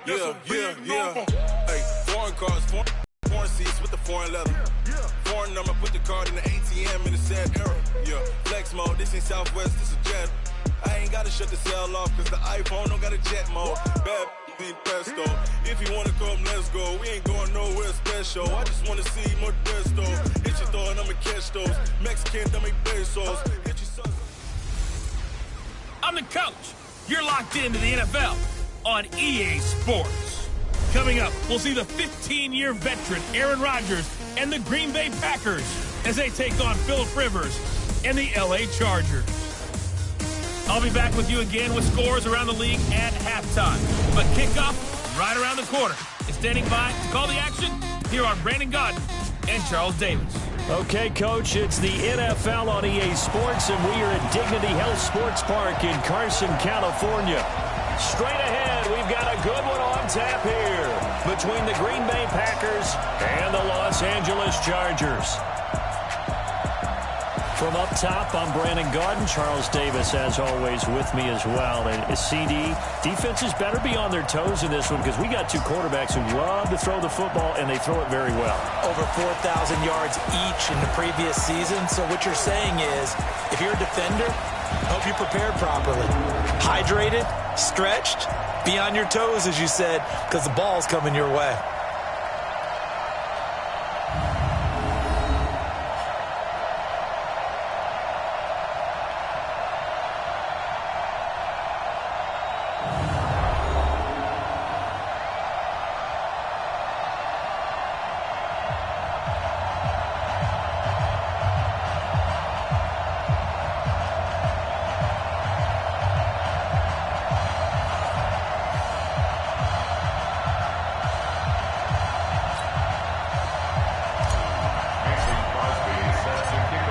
Yeah. Hey, foreign cars, foreign seats with the foreign leather. Foreign number, put the card in the ATM in the sad era. Yeah, flex mode, this ain't Southwest, this is Jet. I ain't gotta shut the cell off, cause the iPhone don't got a jet mode. Bad need pesto. If you wanna come, let's go. We ain't going nowhere special. I just wanna see more desto. Hit your throw and I'ma catch those. Mexican, dummy pesos. Hit your sons. I'm the coach. You're locked into the NFL on EA Sports. Coming up, we'll see the 15-year veteran Aaron Rodgers and the Green Bay Packers as they take on Philip Rivers and the LA Chargers. I'll be back with you again with scores around the league at halftime. But kickoff right around the corner. And standing by to call the action, here are Brandon Godden and Charles Davis. Okay, Coach, it's the NFL on EA Sports, and we are at Dignity Health Sports Park in Carson, California. Straight ahead, we've got a good one on tap here between the Green Bay Packers and the Los Angeles Chargers. From up top, I'm Brandon Godden. Charles Davis, as always, with me as well. And CD, defenses better be on their toes in this one because we got two quarterbacks who love to throw the football, and they throw it very well. Over 4,000 yards each in the previous season. So what you're saying is, if you're a defender, hope you prepared properly. Hydrated, stretched, be on your toes, as you said, because the ball's coming your way.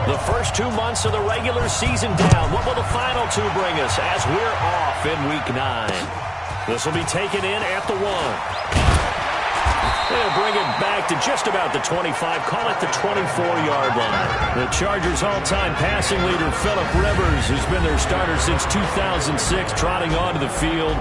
The first 2 months of the regular season down. What will the final two bring us as we're off in Week 9? This will be taken in at the 1. They'll bring it back to just about the 25. Call it the 24-yard line. The Chargers' all-time passing leader, Philip Rivers, who's been their starter since 2006, trotting onto the field.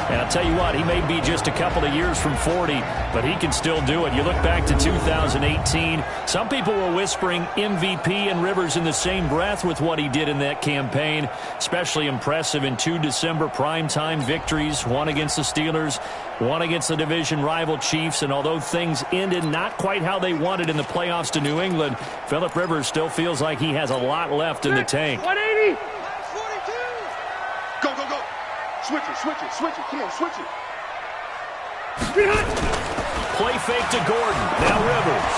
And I'll tell you what, he may be just a couple of years from 40, but he can still do it. You look back to 2018, some people were whispering MVP and Rivers in the same breath with what he did in that campaign. Especially impressive in 2 December primetime victories, one against the Steelers, one against the division rival Chiefs. And although things ended not quite how they wanted in the playoffs to New England, Philip Rivers still feels like he has a lot left in the tank. 180. 42. Go, go, go. Switch it, switch it, switch it. Come on, switch it. Play fake to Gordon. Now Rivers.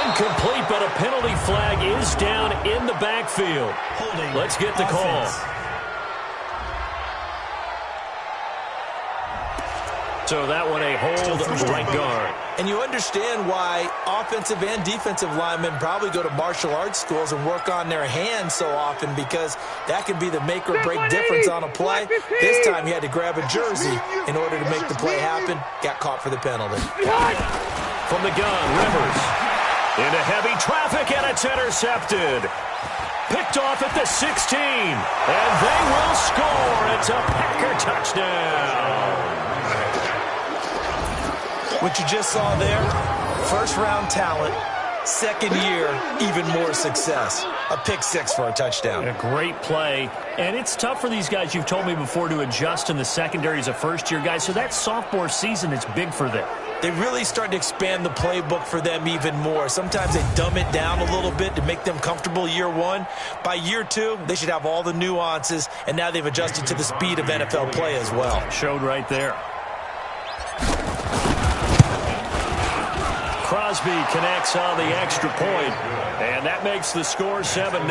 Incomplete, but a penalty flag is down in the backfield. Let's get the call. So that one a hold right guard. And you understand why offensive and defensive linemen probably go to martial arts schools and work on their hands so often, because that can be the make or break difference on a play. This time he had to grab a jersey in order to make the play happen. Got caught for the penalty. From the gun, Rivers. Into heavy traffic, and it's intercepted. Picked off at the 16. And they will score. It's a Packer touchdown. What you just saw there, first-round talent, second year, even more success. A pick six for a touchdown. A great play. And it's tough for these guys, you've told me before, to adjust in the secondary as a first-year guy. So that sophomore season is big for them. They really start to expand the playbook for them even more. Sometimes they dumb it down a little bit to make them comfortable year one. By year two, they should have all the nuances, and now they've adjusted to the speed of NFL play as well. Showed right there. Crosby connects on the extra point, and that makes the score 7-0.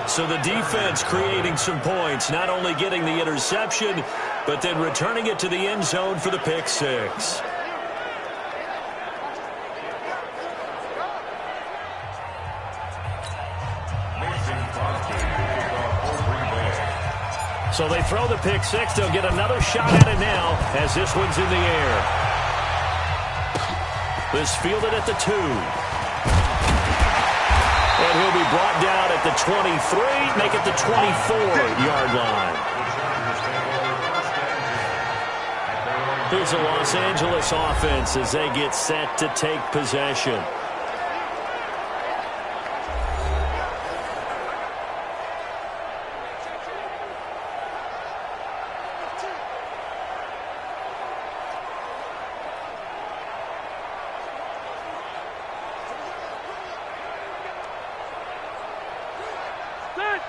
So the defense creating some points, not only getting the interception, but then returning it to the end zone for the pick six. So they throw the pick six. They'll get another shot at it now as this one's in the air. This fielded at the 2. And he'll be brought down at the 23, make it the 24-yard line. Here's the Los Angeles offense as they get set to take possession.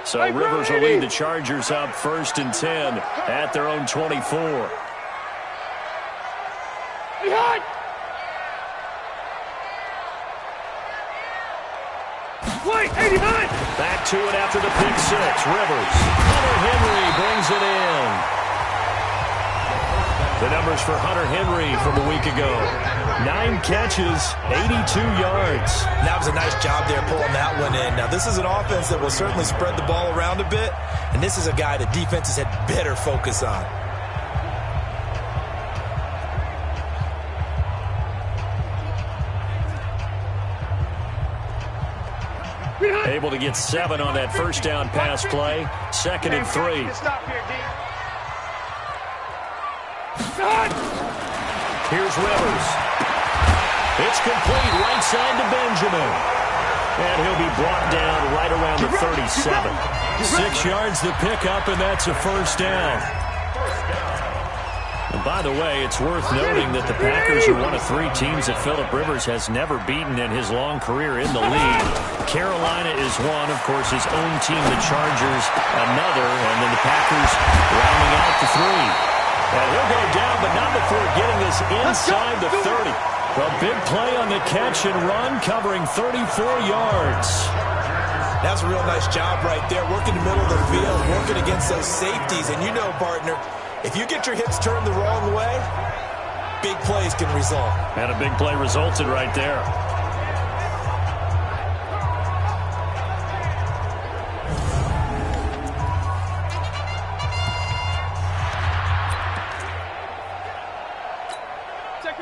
So Rivers will lead the Chargers up 1st and 10 at their own 24. Back to it after the pick six. Rivers. Hunter Henry brings it in. The numbers for Hunter Henry from a week ago. 9 catches, 82 yards. That was a nice job there pulling that one in. Now, this is an offense that will certainly spread the ball around a bit, and this is a guy that defenses had better focus on. Able to get 7 on that first down pass play. 2nd and 3. Here's Rivers. It's complete right side to Benjamin. And he'll be brought down right around the 37. 6 yards to pick up, and that's a first down. And by the way, it's worth noting that the Packers are one of 3 teams that Phillip Rivers has never beaten in his long career in the league. Carolina is one, of course, his own team, the Chargers, another, and then the Packers rounding out the 3. And he'll go down, but not before getting this inside the 30. A big play on the catch and run, covering 34 yards. That's a real nice job right there, working the middle of the field, working against those safeties. And you know, partner, if you get your hips turned the wrong way, big plays can result. And a big play resulted right there.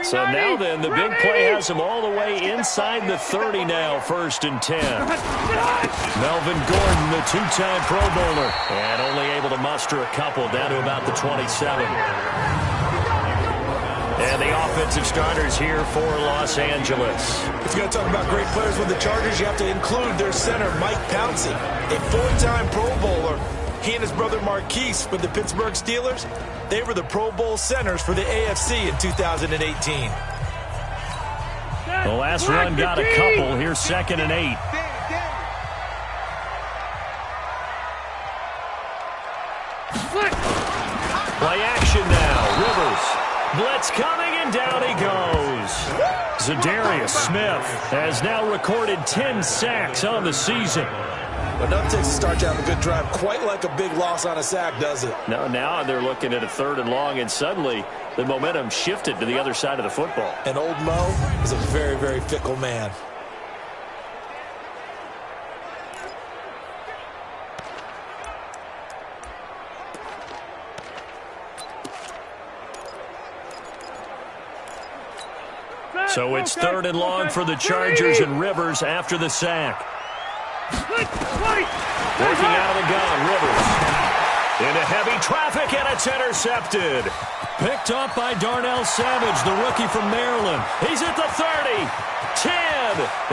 So now then, the big play has him all the way inside the 30 now, 1st and 10. Melvin Gordon, the 2-time Pro Bowler, and only able to muster a couple down to about the 27. And the offensive starters here for Los Angeles. If you're going to talk about great players with the Chargers, you have to include their center, Mike Pouncey, a 4-time Pro Bowler. He and his brother Marquise with the Pittsburgh Steelers, they were the Pro Bowl centers for the AFC in 2018. The last run got a couple. Here's 2nd and 8. Play action now. Rivers. Blitz coming, and down he goes. Zadarius Smith has now recorded 10 sacks on the season. But nothing takes a start to have a good drive quite like a big loss on a sack, does it? No, now they're looking at a 3rd and long, and suddenly the momentum shifted to the other side of the football. And old Mo is a very, very fickle man. So it's 3rd and long for the Chargers, and Rivers after the sack. Working out of the gun, Rivers. Into heavy traffic, and it's intercepted. Picked up by Darnell Savage, the rookie from Maryland. He's at the 30, 10,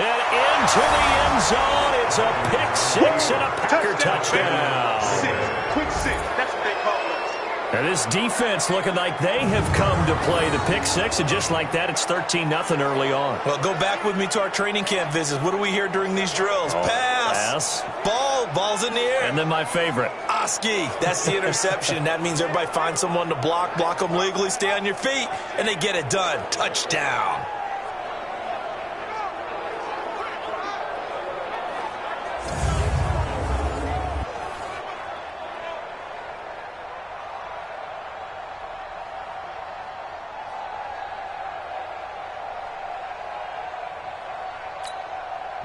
and into the end zone. It's a pick 6 and a Packer touchdown. Quick 6. That's what they call us. And this defense looking like they have come to play the pick 6, and just like that, it's 13-0 early on. Well, go back with me to our training camp visits. What do we hear during these drills? Pass. Ball's in the air. And then my favorite. Oski. That's the interception. That means everybody finds someone to block them legally, stay on your feet, and they get it done. Touchdown.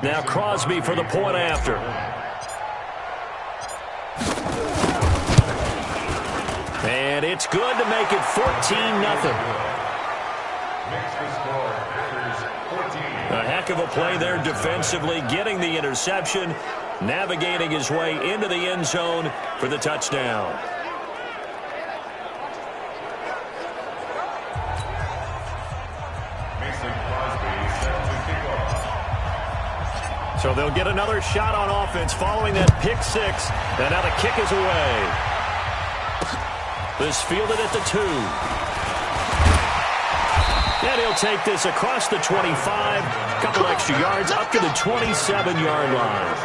Now Crosby for the point after. And it's good to make it 14-0. A heck of a play there defensively, getting the interception, navigating his way into the end zone for the touchdown. So they'll get another shot on offense following that pick six. And now the kick is away. This fielded at the 2. And he'll take this across the 25. A couple extra yards up to the 27-yard line.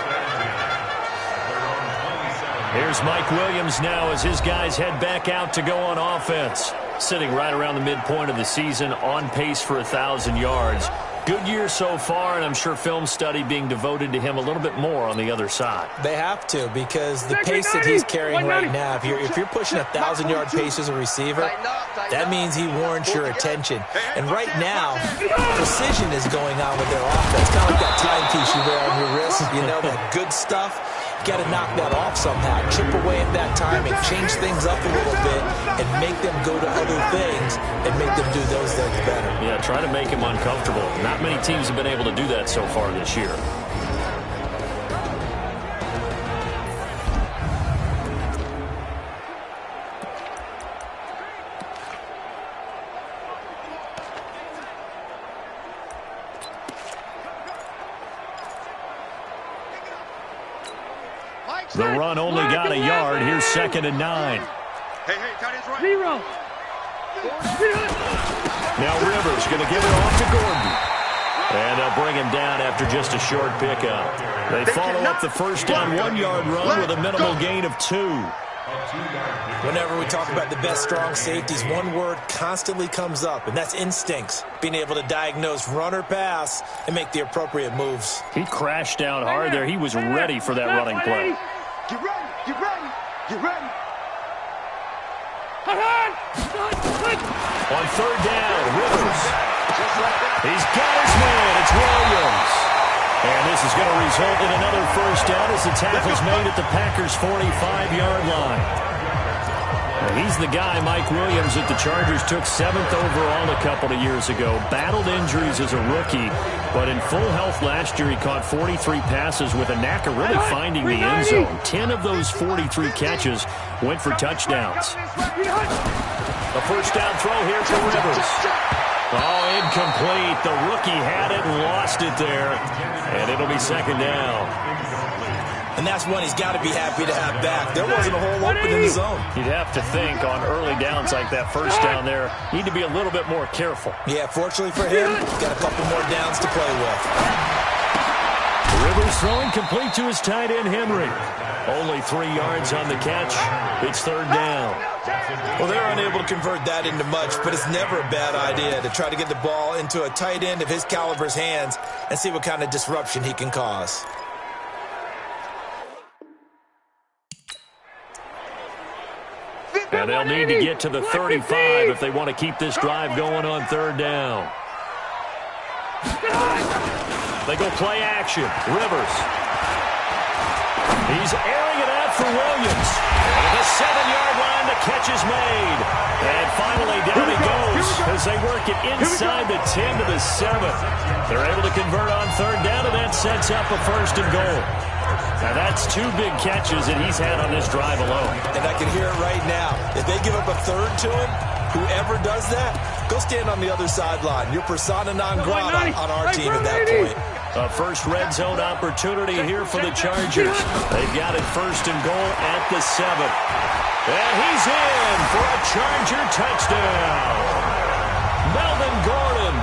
Here's Mike Williams now as his guys head back out to go on offense. Sitting right around the midpoint of the season, on pace for 1,000 yards. Good year so far, and I'm sure film study being devoted to him a little bit more on the other side. They have to, because the pace that he's carrying right now, if you're pushing 1,000-yard pace as a receiver, that means he warrants your attention. And right now, precision is going on with their offense. Kind of like that timepiece you wear on your wrist, you know, that good stuff. Got to knock that off somehow. Chip away at that timing, change things up a little bit, and make them go to other things and make them do those things better. Yeah, try to make him uncomfortable. Not many teams have been able to do that so far this year. The run only got a yard. Here's 2nd and 9. Hey, tight end's right. 0. Now Rivers going to give it off to Gordon. And they'll bring him down after just a short pickup. They follow up the first down 1-yard run with a minimal gain of 2. Whenever we talk about the best strong safeties, one word constantly comes up, and that's instincts. Being able to diagnose run or pass and make the appropriate moves. He crashed down hard there. He was ready for that running play. Get ready, get ready, get ready. On 3rd down, Rivers. He's got his man. It's Williams. And this is going to result in another first down as the tackle's made at the Packers' 45-yard line. He's the guy, Mike Williams, that the Chargers took 7th overall a couple of years ago. Battled injuries as a rookie, but in full health last year, he caught 43 passes with a knack of really finding the end zone. 10 of those 43 catches went for touchdowns. A first down throw here for Rivers. Oh, incomplete. The rookie had it and lost it there, and it'll be 2nd down. And that's one he's got to be happy to have back. There wasn't a hole open in the zone. You'd have to think on early downs like that first down there, need to be a little bit more careful. Yeah, fortunately for him, he's got a couple more downs to play with. Rivers throwing complete to his tight end, Henry. Only 3 yards on the catch. It's 3rd down. Well, they're unable to convert that into much, but it's never a bad idea to try to get the ball into a tight end of his caliber's hands and see what kind of disruption he can cause. And they'll need to get to the 35 if they want to keep this drive going on 3rd down. They go play action. Rivers. He's airing it out for Williams. And at the 7-yard line, the catch is made. And finally, down he goes as they work it inside the 10 to the 7. They're able to convert on 3rd down, and that sets up a 1st and goal. Now, that's 2 big catches that he's had on this drive alone. And I can hear it right now. If they give up a 3rd to him, whoever does that, go stand on the other sideline. You're persona non grata on our team at that point. A first red zone opportunity here for the Chargers. They've got it 1st and goal at the 7. And he's in for a Charger touchdown. Melvin Gordon,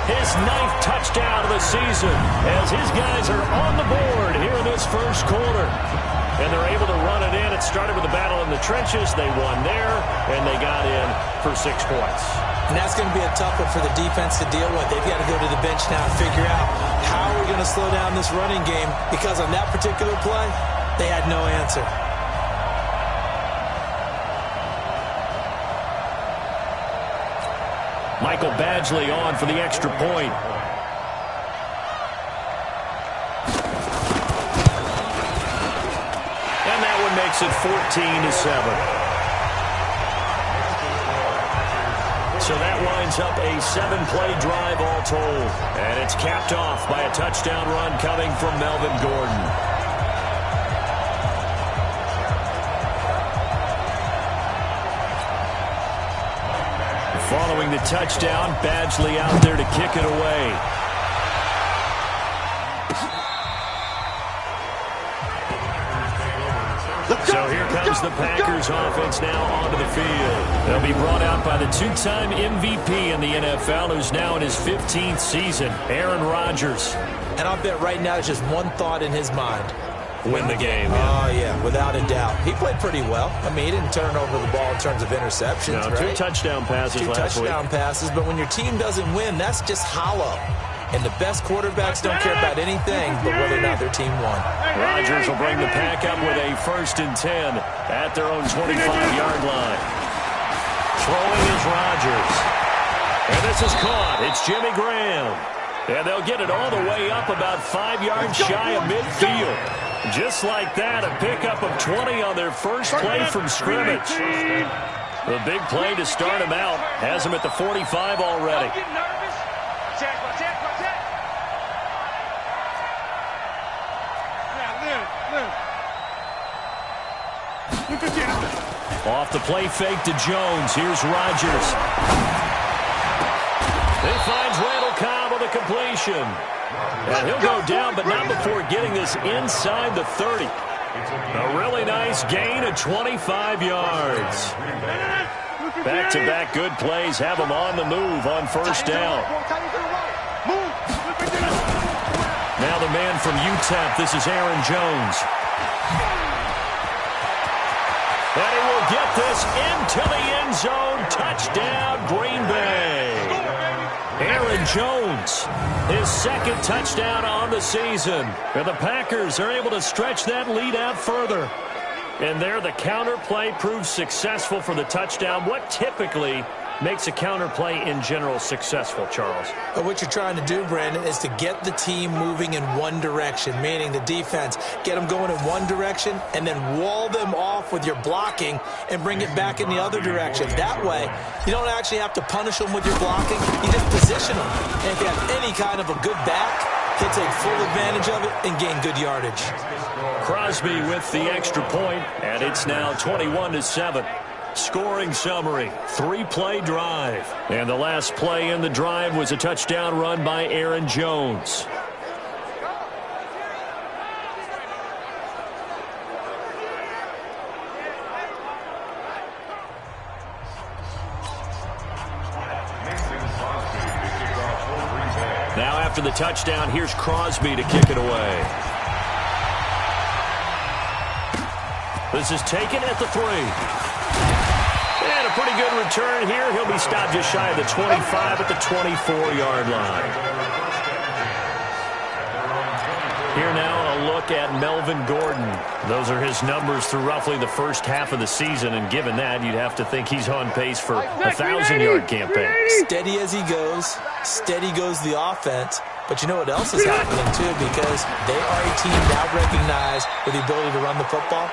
his 9th touchdown of the season, as his guys are on the board here in this first quarter. And they're able to run it in. It started with a battle in the trenches. They won there, and they got in for 6 points. And that's going to be a tough one for the defense to deal with. They've got to go to the bench now and figure out how we're going to slow down this running game, because on that particular play, they had no answer. Michael Badgley on for the extra point. And that one makes it 14-7. So that winds up a 7-play drive all told. And it's capped off by a touchdown run coming from Melvin Gordon. Following the touchdown, Badgley out there to kick it away. comes the Packers offense now onto the field. They'll be brought out by the two-time MVP in the NFL, who's now in his 15th season, Aaron Rodgers. And I'll bet right now there's just one thought in his mind. Win the game. Oh, yeah, without a doubt. He played pretty well. I mean, he didn't turn over the ball in terms of interceptions, no, right? 2 touchdown passes last week. 2 touchdown passes, but when your team doesn't win, that's just hollow. And the best quarterbacks don't care about anything but whether or not their team won. Rodgers will bring the pack up with a 1st and 10 at their own 25-yard line. Throwing is Rodgers. And this is caught. It's Jimmy Graham. And they'll get it all the way up about 5 yards shy of midfield. Just like that, a pickup of 20 on their first play from scrimmage. The big play to start him out has him at the 45 already. Off the play fake to Jones. Here's Rodgers. He finds Randall Cobb with a completion. And he'll go down, but not before getting this inside the 30. A really nice gain of 25 yards. Back-to-back good plays have him on the move on 1st down. Now the man from UTEP, this is Aaron Jones. And he will get this into the end zone. Touchdown, Green Bay. Aaron Jones, his 2nd touchdown on the season. And the Packers are able to stretch that lead out further. And there, the counter play proves successful for the touchdown. What typically makes a counter play in general successful, Charles? But what you're trying to do, Brandon, is to get the team moving in one direction, meaning the defense, get them going in one direction and then wall them off with your blocking and bring it back in the other direction. That way, you don't actually have to punish them with your blocking. You just position them. And if you have any kind of a good back, he'll take full advantage of it and gain good yardage. Crosby with the extra point, and it's now 21-7. Scoring summary, 3-play drive. And the last play in the drive was a touchdown run by Aaron Jones. Now after the touchdown, here's Crosby to kick it away. This is taken at the 3. And a pretty good return here. He'll be stopped just shy of the 25 at the 24-yard line. Here now a look at Melvin Gordon. Those are his numbers through roughly the first half of the season, and given that, you'd have to think he's on pace for a 1,000-yard campaign. Steady as he goes. Steady goes the offense. But you know what else is happening, too, because they are a team now recognized with the ability to run the football.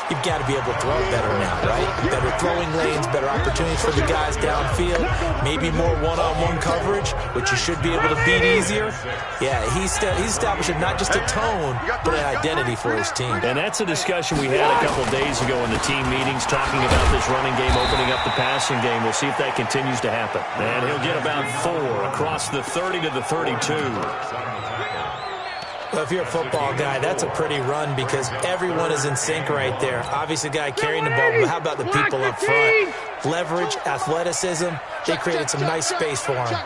You've got to be able to throw it better now, right? Better throwing lanes, better opportunities for the guys downfield, maybe more one-on-one coverage, which you should be able to beat easier. Yeah, he's establishing not just a tone, but an identity for his team. And that's a discussion we had a couple days ago in the team meetings, talking about this running game opening up the passing game. We'll see if that continues to happen. And he'll get about 4 across the 30 to the 32. Well, if you're a football guy, that's a pretty run because everyone is in sync right there. Obviously, the guy carrying the ball, but how about the people up front? Leverage, athleticism, they created some nice space for him. They'll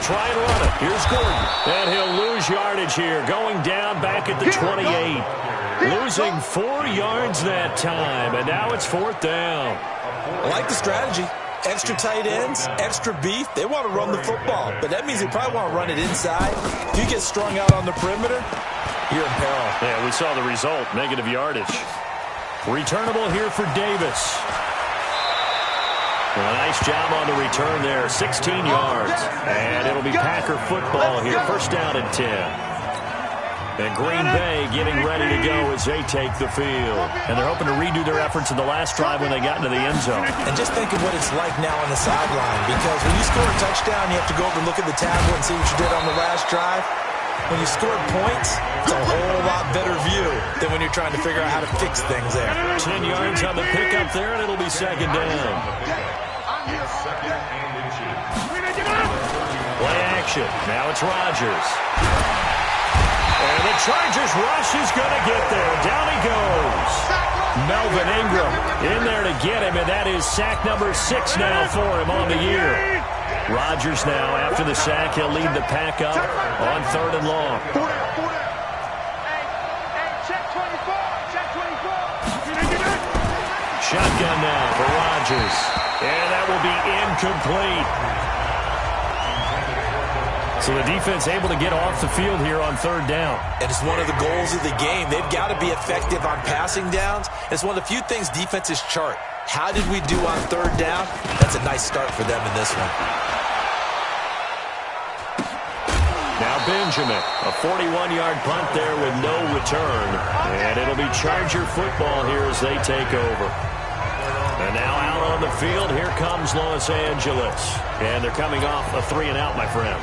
try and run it. Here's Gordon. And he'll lose yardage here, going down back at the 28. Losing 4 yards that time, and now it's 4th down. I like the strategy. Extra tight ends, extra beef. They want to run the football, but that means they probably want to run it inside. If you get strung out on the perimeter, you're in peril. Yeah, we saw the result, negative yardage. Returnable here for Davis. A nice job on the return there, 16 yards. And it'll be Packer football here, 1st down and 10. And Green Bay getting ready to go as they take the field. And they're hoping to redo their efforts in the last drive when they got into the end zone. And just think of what it's like now on the sideline, because when you score a touchdown, you have to go over and look at the tablet and see what you did on the last drive. When you scored points, it's a whole lot better view than when you're trying to figure out how to fix things there. 10 yards on the pickup there, and it'll be 2nd down. Play action. Now it's Rodgers. And the Chargers rush is going to get there. Down he goes. Melvin Ingram in there to get him, and that is sack number 6 now for him on the year. Rodgers now, after the sack, he'll lead the pack up on 3rd and long. Shotgun now for Rodgers, and that will be incomplete. So the defense able to get off the field here on 3rd down. And it's one of the goals of the game. They've got to be effective on passing downs. It's one of the few things defenses chart. How did we do on 3rd down? That's a nice start for them in this one. Now Benjamin, a 41-yard punt there with no return. And it'll be Charger football here as they take over. And now out on the field, here comes Los Angeles. And they're coming off a 3-and-out, my friend.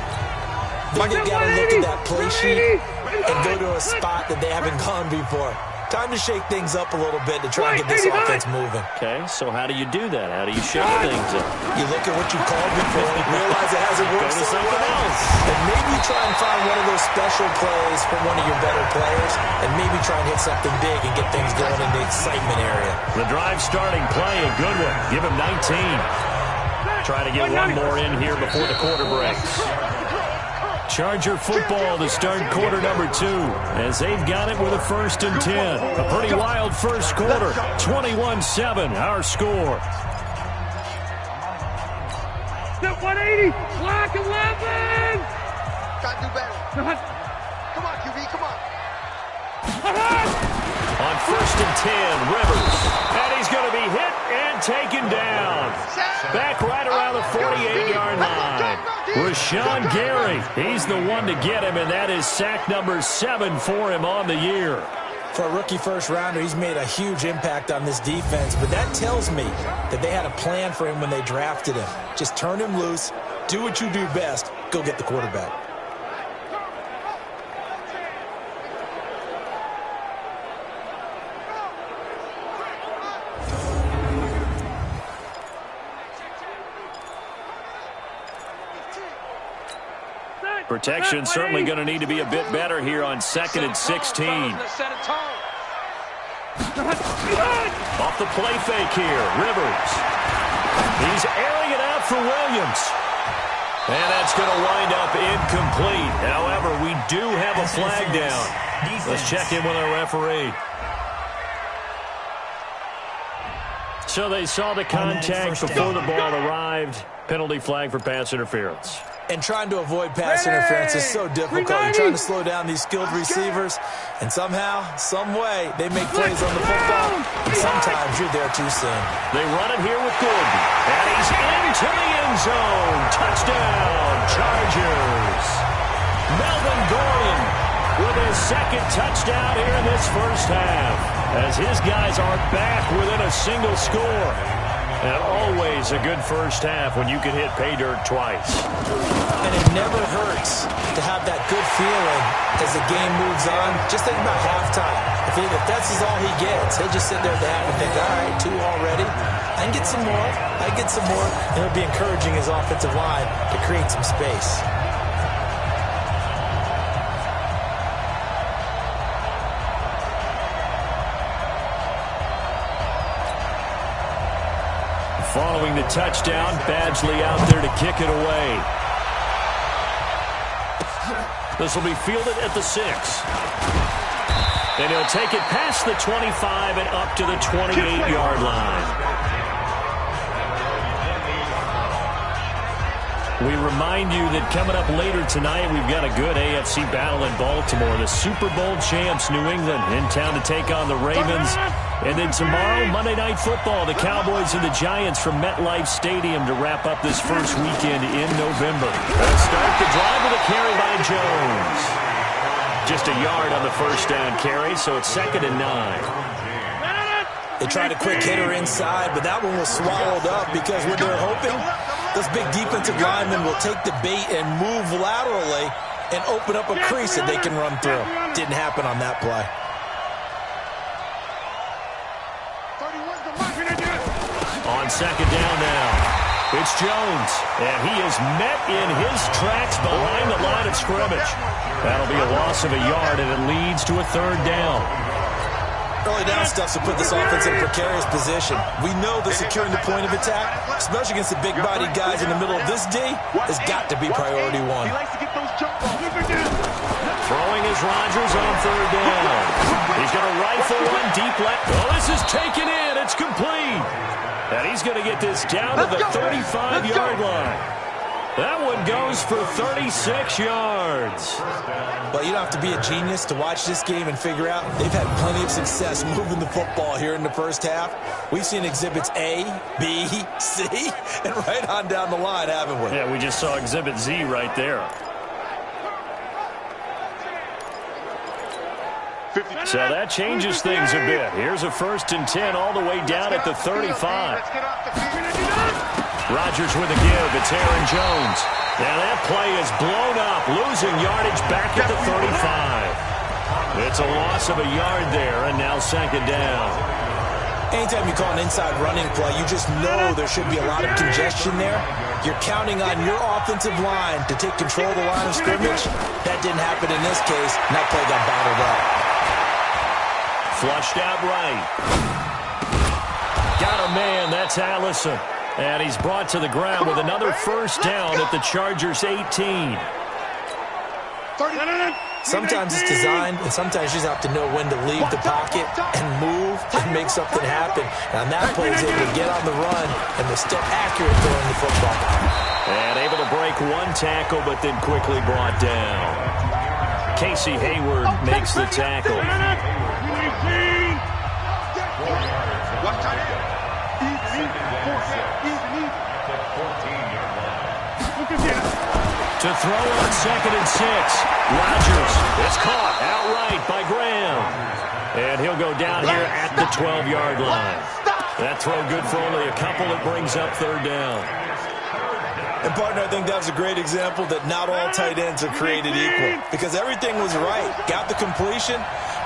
They've got to look at that play sheet and go to a spot that they haven't gone before. Time to shake things up a little bit to try and get this offense moving. Okay, so how do you do that? How do you shake things up? You look at what you called before and realize it hasn't worked so well. And maybe try and find one of those special plays from one of your better players and maybe try and hit something big and get things going in the excitement area. The drive starting play, a good one. Give him 19. Try to get one more in here before the quarter breaks. Charger football to start quarter number 2 as they've got it with a 1st and 10. A pretty wild first quarter. 21-7, our score. Step 180, block 11. Got to do better. Come on, QB, come on. On 1st and 10, Rivers. And he's going to be hit and taken down. Back right around the 48-yard line. Rashawn Gary, he's the one to get him, and that is sack number 7 for him on the year. For a rookie first-rounder, he's made a huge impact on this defense, but that tells me that they had a plan for him when they drafted him. Just turn him loose, do what you do best, go get the quarterback. Protection certainly going to need to be a bit better here on 2nd and 16. Off the play fake here, Rivers. He's airing it out for Williams. And that's going to wind up incomplete. However, we do have a flag down. Let's check in with our referee. So they saw the contact before the ball arrived. Penalty flag for pass interference. And trying to avoid pass interference is so difficult. You're trying to slow down these skilled receivers, and somehow, some way, they make plays on the football, and sometimes you're there too soon. They run it here with Gordon, and he's into the end zone. Touchdown, Chargers. Melvin Gordon with his 2nd touchdown here in this first half, as his guys are back within a single score. And always a good first half when you can hit pay dirt twice. And it never hurts to have that good feeling as the game moves on. Just think about halftime. If that's all he gets, he'll just sit there at the half and think, all right, 2 already. I can get some more. I can get some more. And he'll be encouraging his offensive line to create some space. Following the touchdown, Badgley out there to kick it away. This will be fielded at the 6. And he'll take it past the 25 and up to the 28-yard line. We remind you that coming up later tonight, we've got a good AFC battle in Baltimore. The Super Bowl champs, New England, in town to take on the Ravens. And then tomorrow, Monday Night Football, the Cowboys and the Giants from MetLife Stadium to wrap up this first weekend in November. They'll start the drive with a carry by Jones. Just a yard on the first down carry, so it's 2nd and 9. They tried a quick hitter inside, but that one was swallowed up because what they're hoping, those big defensive linemen will take the bait and move laterally and open up a crease that they can run through. Didn't happen on that play. On 2nd down now, it's Jones, and he is met in his tracks behind the line of scrimmage. That'll be a loss of a yard, and it leads to a 3rd down. Early down stuff to put this offense in a precarious position. We know that securing the point of attack, especially against the big-bodied guys in the middle of this D, has got to be priority one. Throwing is Rodgers on third down. He's going to rifle one deep left. Oh, this is taken in. It's complete. And he's going to get this down to the 35-yard line. That one goes for 36 yards. Well, you don't have to be a genius to watch this game and figure out they've had plenty of success moving the football here in the first half. We've seen exhibits A, B, C, and right on down the line, haven't we? Yeah, we just saw exhibit Z right there. So that changes things a bit. Here's a 1st and 10 all the way down at the 35. Rodgers with a give. It's Aaron Jones. Now that play is blown up, losing yardage back at the 35. It's a loss of a yard there, and now 2nd down. Anytime you call an inside running play, you just know there should be a lot of congestion there. You're counting on your offensive line to take control of the line of scrimmage. That didn't happen in this case, and that play got bottled up. Flushed out right. Got a man. That's Allison. And he's brought to the ground with another 1st down at the Chargers' 18. Sometimes it's designed, and sometimes you just have to know when to leave the pocket and move and make something happen. Now, that play is able to get on the run and was still accurate throwing the football. And able to break one tackle, but then quickly brought down. Casey Hayward makes the tackle. To throw on 2nd and 6. Rodgers is caught outright by Graham. And he'll go down here at the 12-yard line. That throw good for only a couple. It brings up 3rd down. And, partner, I think that was a great example that not all tight ends are created equal. Because everything was right. Got the completion,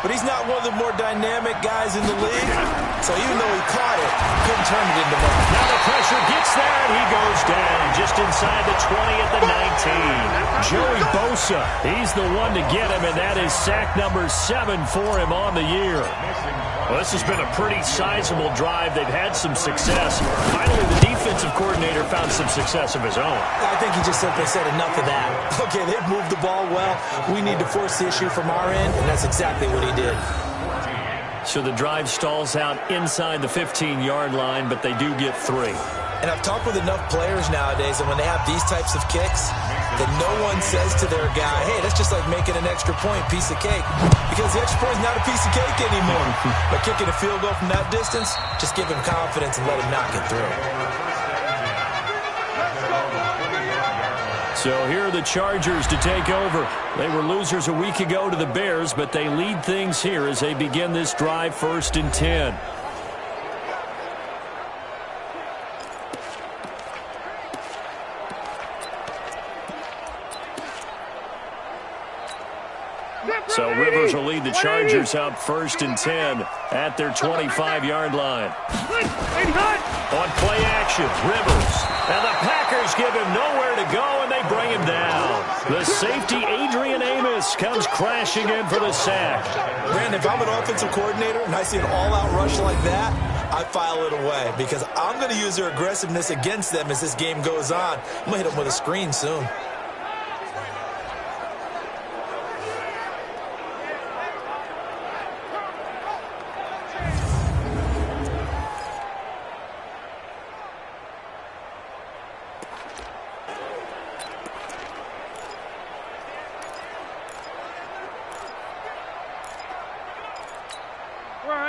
but he's not one of the more dynamic guys in the league. So even though he caught it, couldn't turn it into one. Now the pressure gets there, and he goes down just inside the 20 at the 19. Joey Bosa, he's the one to get him, and that is sack number 7 for him on the year. Well, this has been a pretty sizable drive. They've had some success. Finally, the defensive coordinator found some success of his own. I think he just simply said enough of that. Okay, they've moved the ball well. We need to force the issue from our end, and that's exactly what he did. So the drive stalls out inside the 15-yard line, but they do get 3. And I've talked with enough players nowadays, and when they have these types of kicks, that no one says to their guy, hey, that's just like making an extra point, piece of cake. Because the extra point is not a piece of cake anymore. But kicking a field goal from that distance, just give him confidence and let him knock it through. So here are the Chargers to take over. They were losers a week ago to the Bears, but they lead things here as they begin this drive, 1st and 10. So Rivers will lead the Chargers up 1st and 10 at their 25-yard line. On play action, Rivers. And the Packers give him nowhere to go, and they bring him down. The safety, Adrian Amos, comes crashing in for the sack. Brandon, if I'm an offensive coordinator and I see an all-out rush like that, I file it away because I'm going to use their aggressiveness against them as this game goes on. I'm going to hit them with a screen soon.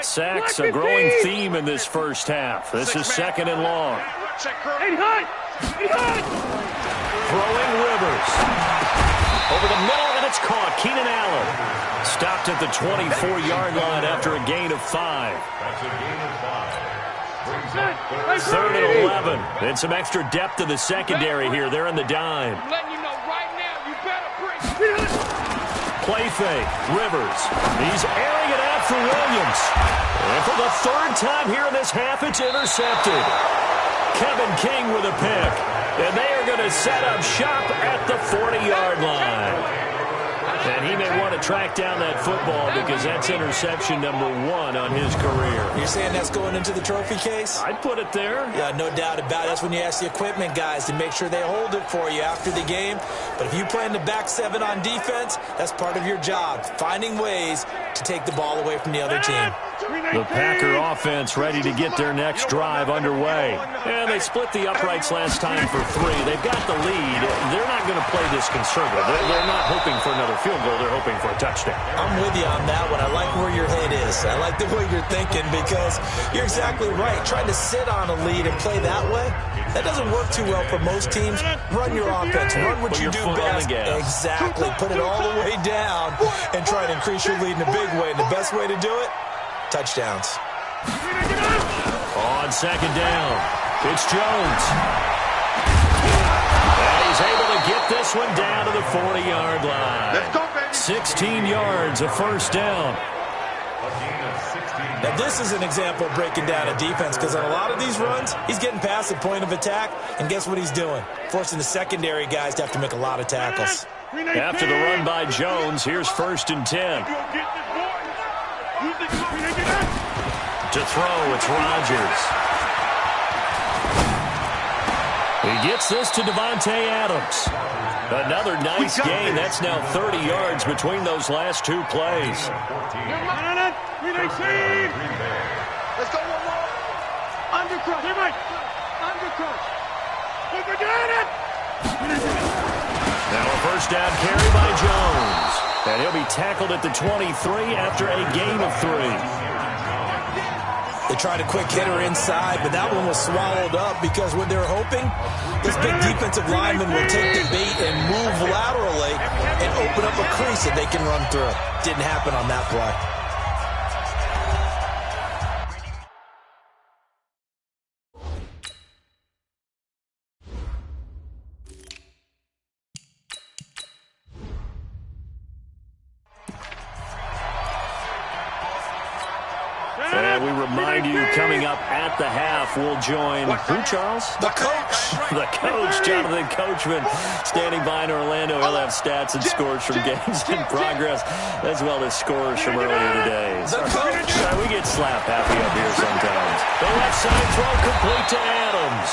Sacks, a growing theme in this first half. This is 2nd and long. Throwing Rivers. Over the middle, and it's caught. Keenan Allen. Stopped at the 24-yard line after a gain of 5. 3rd and 11. And some extra depth to the secondary here. They're in the dime. Play fake. Rivers. He's airing it out for Williams. And for the 3rd time here in this half, it's intercepted. Kevin King with a pick. And they are going to set up shop at the 40-yard line. And he may want to track down that football because that's interception number 1 on his career. You're saying that's going into the trophy case? I'd put it there. Yeah, no doubt about it. That's when you ask the equipment guys to make sure they hold it for you after the game. But if you play in the back 7 on defense, that's part of your job, finding ways to take the ball away from the other team. The Packer offense ready to get their next drive underway. And they split the uprights last time for 3. They've got the lead. They're not going to play this conservative. They're not hoping for another field goal. They're hoping for a touchdown. I'm with you on that one. I like where your head is. I like the way you're thinking because you're exactly right. Trying to sit on a lead and play that way, that doesn't work too well for most teams. Run your offense. Run what you do best. Exactly. Put it all the way down and try to increase your lead in a big way. And the best way to do it, touchdowns. On second down, it's Jones. And he's able to get this one down to the 40-yard line. Let's go, baby. 16 yards, a first down. Now, this is an example of breaking down a defense because on a lot of these runs, he's getting past the point of attack, and guess what he's doing? Forcing the secondary guys to have to make a lot of tackles. After the run by Jones, here's 1st and 10. To throw, it's Rodgers. He gets this to Devontae Adams. Another nice gain. That's now 30 yards between those last 2 plays. Let's go one more. Undercrush. Undercrush. Now a first down carry by Jones. And he'll be tackled at the 23 after a gain of 3. They tried a quick hitter inside, but that one was swallowed up because what they're hoping, this big defensive lineman will take the bait and move laterally and open up a crease that they can run through. Didn't happen on that play. And we remind you, coming up at the half, we'll join who, Charles? The coach. The coach, Jonathan Coachman, standing by in Orlando. He'll have stats and scores from games in progress, as well as scores from earlier today. The coach. We get slap happy up here sometimes. The left side throw complete to Adams.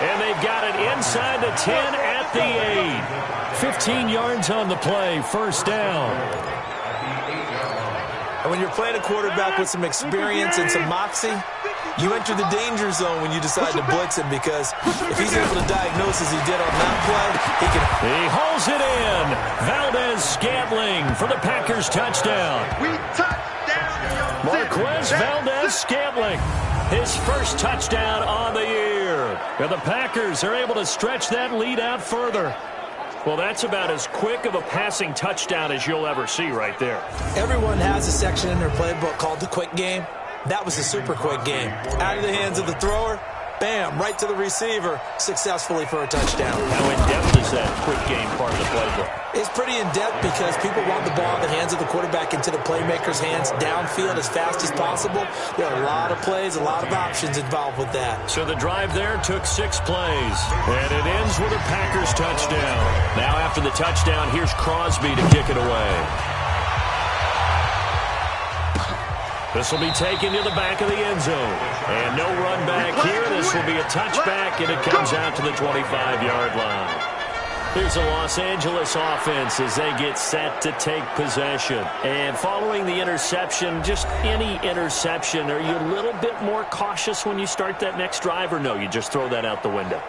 And they've got it inside the 10 at the 8. 15 yards on the play, first down. And when you're playing a quarterback with some experience and some moxie, you enter the danger zone when you decide to blitz him because if he's able to diagnose as he did on that play, he can... He hauls it in. Valdez-Scantling for the Packers touchdown. Marquez Valdez-Scantling, his first touchdown on the year. And the Packers are able to stretch that lead out further. Well, that's about as quick of a passing touchdown as you'll ever see right there. Everyone has a section in their playbook called the quick game. That was a super quick game. Out of the hands of the thrower, bam, right to the receiver, successfully for a touchdown. How in-depth is that quick game part of the playbook? It's pretty in-depth because people want the ball in the hands of the quarterback into the playmaker's hands downfield as fast as possible. There are a lot of plays, a lot of options involved with that. So the drive there took 6 plays, and it ends with a Packers touchdown. Now after the touchdown, here's Crosby to kick it away. This will be taken to the back of the end zone. And no run back here. This will be a touchback, and it comes out to the 25-yard line. Here's the Los Angeles offense as they get set to take possession. And following the interception, just any interception, are you a little bit more cautious when you start that next drive, or no, you just throw that out the window?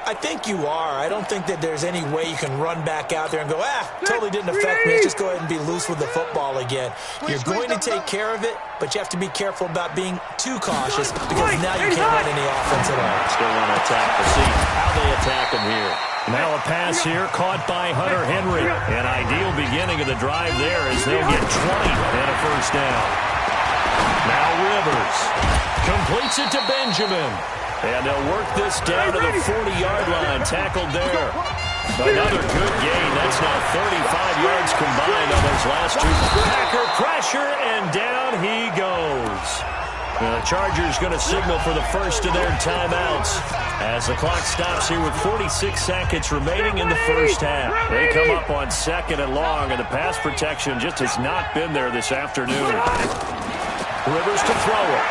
I think you are. I don't think that there's any way you can run back out there and go, totally didn't affect me. Let's just go ahead and be loose with the football again. You're going to take care of it, but you have to be careful about being too cautious because now you can't run any offense at all. Still want to attack. We'll see how they attack him here. Now a pass here caught by Hunter Henry. An ideal beginning of the drive there as they'll get 20 and a first down. Now Rivers completes it to Benjamin. And they'll work this down to the 40-yard line. Tackled there. Another good gain. That's now 35 yards combined on those last 2. Packer pressure, and down he goes. The Chargers going to signal for the first of their timeouts as the clock stops here with 46 seconds remaining in the first half. They come up on 2nd and long, and the pass protection just has not been there this afternoon. Rivers to throw it.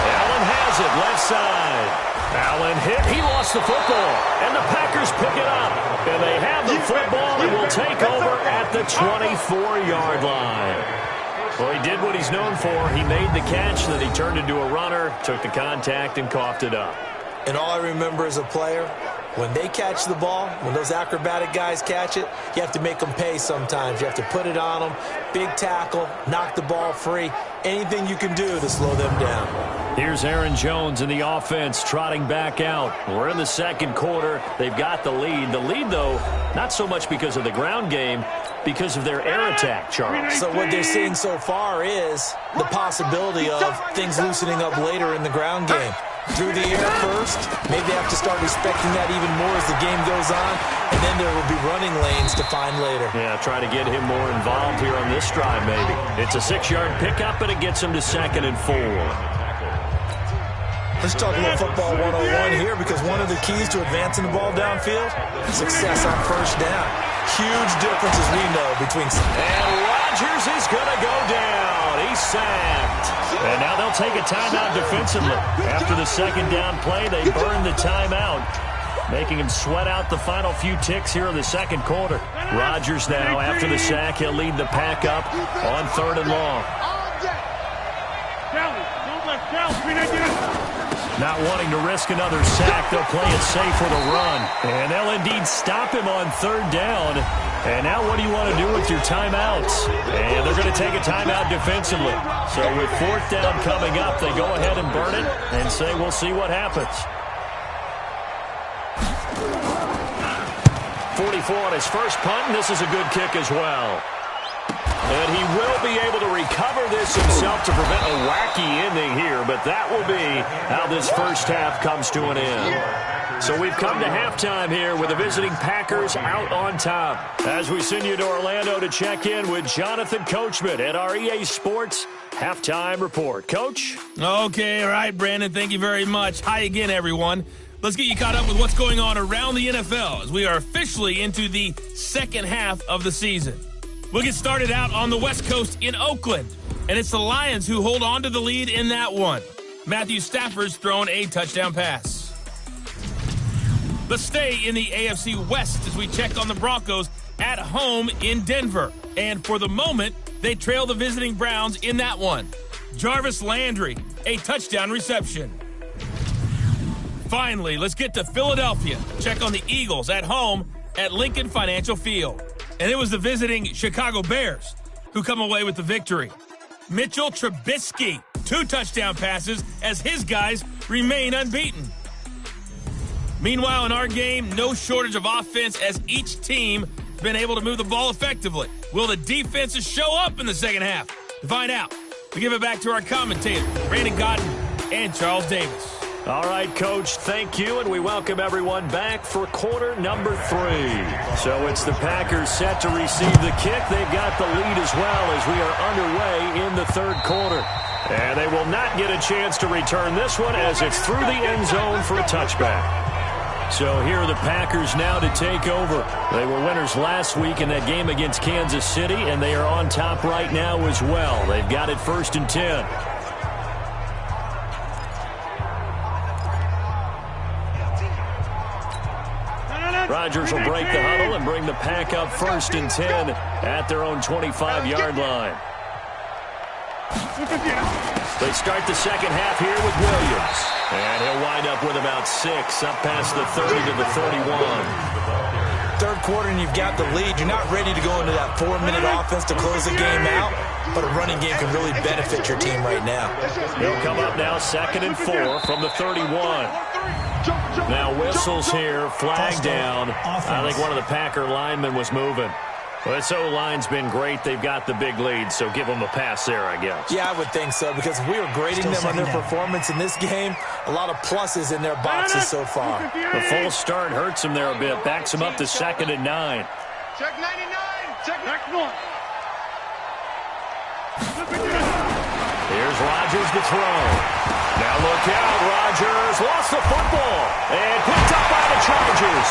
Allen has it, left side. Allen hit. He lost the football, and the Packers pick it up. And they have the football and will take over at the 24-yard line. Well, he did what he's known for. He made the catch, then he turned into a runner, took the contact, and coughed it up. And all I remember as a player, when they catch the ball, when those acrobatic guys catch it, you have to make them pay sometimes. You have to put it on them, big tackle, knock the ball free, anything you can do to slow them down. Here's Aaron Jones in the offense trotting back out. We're in the second quarter. They've got the lead. The lead, though, not so much because of the ground game, because of their air attack, Charles. So what they're seeing so far is the possibility of things loosening up later in the ground game. Through the air first, maybe they have to start respecting that even more as the game goes on, and then there will be running lanes to find later. Yeah, try to get him more involved here on this drive, maybe. It's a 6-yard pickup, and it gets him to 2nd and 4. Let's talk a little football 101 here, because one of the keys to advancing the ball downfield, success on first down. Huge difference, as we know, between... And Rodgers is going to go down. He's sacked. And now they'll take a timeout defensively. After the second down play, they burn the timeout, making him sweat out the final few ticks here in the second quarter. Rodgers now, after the sack, he'll lead the pack up on 3rd and long. Not wanting to risk another sack, they'll play it safe with a run. And they'll indeed stop him on 3rd down. And now what do you want to do with your timeouts? And they're going to take a timeout defensively. So with 4th down coming up, they go ahead and burn it and say we'll see what happens. 44 on his first punt, and this is a good kick as well. And he will be able to recover this himself to prevent a wacky ending here, but that will be how this first half comes to an end. So we've come to halftime here with the visiting Packers out on top. As we send you to Orlando to check in with Jonathan Coachman at our EA Sports Halftime Report. Coach? Okay, all right, Brandon, thank you very much. Hi again, everyone. Let's get you caught up with what's going on around the NFL as we are officially into the second half of the season. We'll get started out on the West Coast in Oakland, and it's the Lions who hold on to the lead in that one. Matthew Stafford's thrown a touchdown pass. Let's stay in the AFC West as we check on the Broncos at home in Denver. And for the moment, they trail the visiting Browns in that one. Jarvis Landry, a touchdown reception. Finally, let's get to Philadelphia. Check on the Eagles at home at Lincoln Financial Field. And it was the visiting Chicago Bears who come away with the victory. Mitchell Trubisky, 2 touchdown passes as his guys remain unbeaten. Meanwhile, in our game, no shortage of offense as each team has been able to move the ball effectively. Will the defenses show up in the second half? To find out, we give it back to our commentators, Brandon Godden and Charles Davis. All right, Coach, thank you, and we welcome everyone back for quarter number 3. So it's the Packers set to receive the kick. They've got the lead as well as we are underway in the third quarter. And they will not get a chance to return this one as it's through the end zone for a touchback. So here are the Packers now to take over. They were winners last week in that game against Kansas City, and they are on top right now as well. They've got it 1st and 10. Rodgers will break the huddle and bring the pack up 1st and 10 at their own 25-yard line. They start the second half here with Williams. And he'll wind up with about 6 up past the 30 to the 31. Third quarter and you've got the lead. You're not ready to go into that 4-minute offense to close the game out, but a running game can really benefit your team right now. He'll come up now 2nd and 4 from the 31. Now whistles here, flag down. I think one of the Packer linemen was moving. Well, this O-line's been great. They've got the big lead, so give them a pass there, I guess. Yeah, I would think so, because we were grading them on their performance in this game. A lot of pluses in their boxes so far. The false start hurts them there a bit. Backs them up to 2nd and 9. Check 99. Check next one. Here's Rodgers to throw. Now look out, Rodgers lost the football and picked up by the Chargers.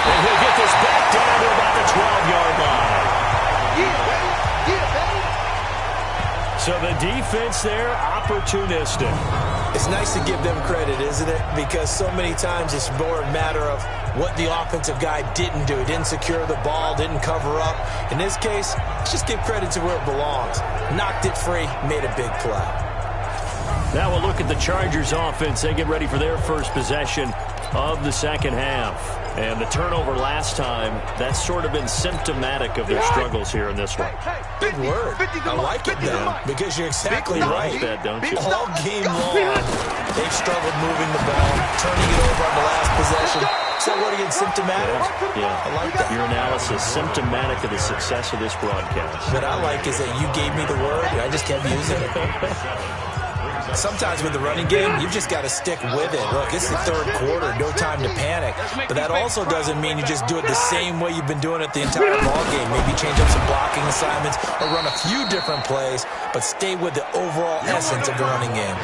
And he'll get this back down to about the 12-yard line. So the defense there, opportunistic. It's nice to give them credit, isn't it? Because so many times it's more a matter of what the offensive guy didn't do. He didn't secure the ball, didn't cover up. In this case, let's just give credit to where it belongs. Knocked it free, made a big play. Now we'll look at the Chargers offense. They get ready for their first possession of the second half. And the turnover last time, that's sort of been symptomatic of their struggles here in this one. Big word. I like it, though, because you're exactly right. You like that, don't you? All game long, they've struggled moving the ball, turning it over on the last possession. So what again, symptomatic? Yeah. I like that. Your analysis, symptomatic of the success of this broadcast. What I like is that you gave me the word, and I just kept using it. Sometimes with the running game, you've just got to stick with it. Look, it's the third quarter, no time to panic. But that also doesn't mean you just do it the same way you've been doing it the entire ball game. Maybe change up some blocking assignments or run a few different plays, but stay with the overall essence of the running game.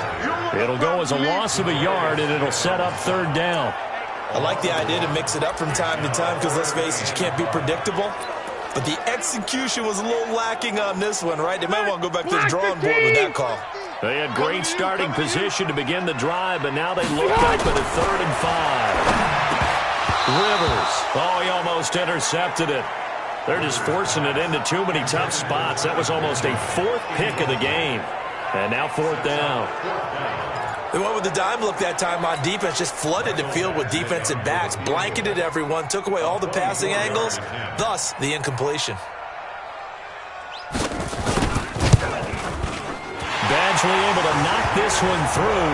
It'll go as a loss of a yard, and it'll set up third down. I like the idea to mix it up from time to time because, let's face it, you can't be predictable. But the execution was a little lacking on this one, right? They might want to go back to the drawing board with that call. They had great starting position to begin the drive, but now they look up at a 3rd and 5. Rivers. Oh, he almost intercepted it. They're just forcing it into too many tough spots. That was almost a 4th pick of the game. And now 4th down. They went with the dime look that time on defense, just flooded the field with defensive backs, blanketed everyone, took away all the passing angles, thus the incompletion. Badgley able to knock this one through,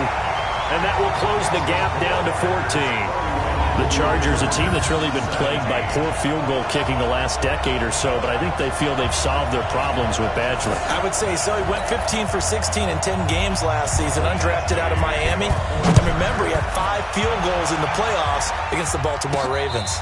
and that will close the gap down to 14. The Chargers, a team that's really been plagued by poor field goal kicking the last decade or so, but I think they feel they've solved their problems with Badgley. I would say so. He went 15 for 16 in 10 games last season, undrafted out of Miami. And remember, he had 5 field goals in the playoffs against the Baltimore Ravens.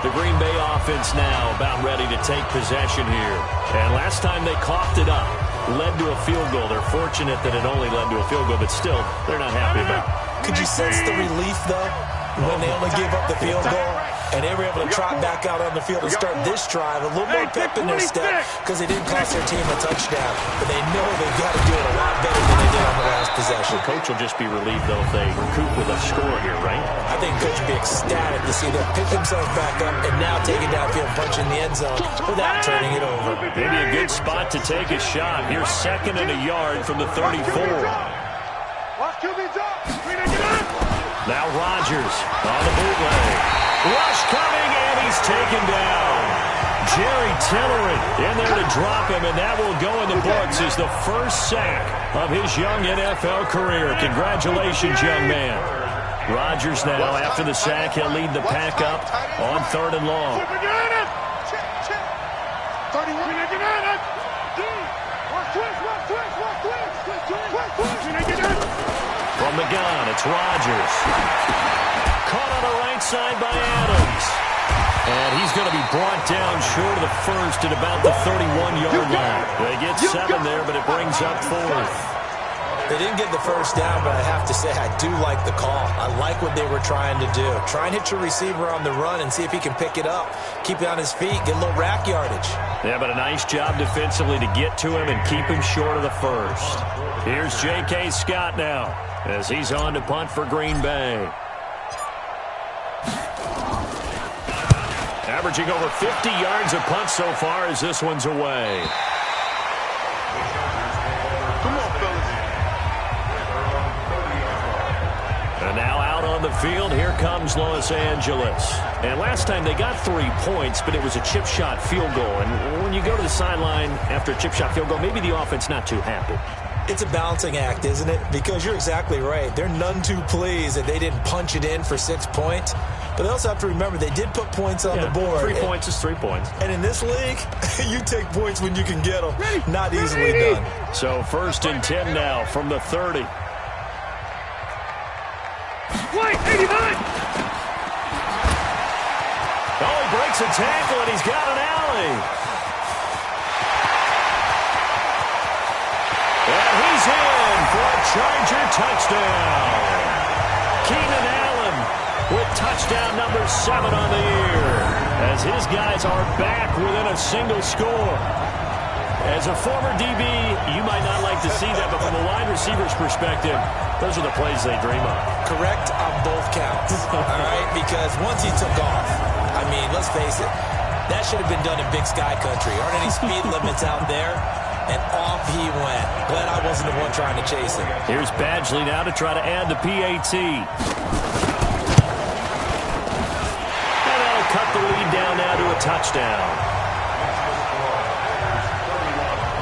The Green Bay offense now about ready to take possession here. And last time they coughed it up, led to a field goal. They're fortunate that it only led to a field goal, but still, they're not happy about it. Could you sense the relief, though, when they only gave up the field goal? And they were able to trot back out on the field and start this drive. A little more pep in their step because they didn't cost their team a touchdown. But they know they've got to do it a lot better than they did on the last possession. The coach will just be relieved, though, if they recoup with a score here, right? I think coach will be ecstatic to see them pick themselves back up and now take it downfield, punch in the end zone without turning it over. Maybe a good spot to take a shot. Here's 2nd and a yard from the 34. Now Rodgers on the bootleg. Rush coming, and he's taken down. Jerry Tillery in there to drop him, and that will go in the books as the first sack of his young NFL career. Congratulations, young man. Rodgers now, after the sack, he'll lead the pack up on 3rd and long. From the gun, it's Rodgers. Caught on the right side by Adams. And he's going to be brought down short of the first at about the 31-yard line. They get 7 there, but it brings up 4th. They didn't get the first down, but I have to say I do like the call. I like what they were trying to do. Try and hit your receiver on the run and see if he can pick it up. Keep it on his feet, get a little rack yardage. Yeah, but a nice job defensively to get to him and keep him short of the first. Here's J.K. Scott now as he's on to punt for Green Bay. Averaging over 50 yards a punt so far as this one's away. Come on, fellas. And now out on the field, here comes Los Angeles. And last time they got 3 points, but it was a chip shot field goal. And when you go to the sideline after a chip shot field goal, maybe the offense not too happy. It's a balancing act, isn't it? Because you're exactly right. They're none too pleased that they didn't punch it in for 6 points. But they also have to remember they did put points on the board. 3 points is 3 points. And in this league, you take points when you can get them. Not easily done. So 1st and 10 now from the 30. White, 89. Oh, he breaks breaks a tackle, and he's got an alley. And he's in for a Charger touchdown. Keenan Allen with touchdown number 7 on the year, as his guys are back within a single score. As a former DB, you might not like to see that, but from a wide receiver's perspective, those are the plays they dream of. Correct on both counts, all right? Because once he took off, I mean, let's face it, that should have been done in Big Sky Country. Aren't any speed limits out there? And off he went. Glad I wasn't the one trying to chase him. Here's Badgley now to try to add the PAT. And that'll cut the lead down now to a touchdown.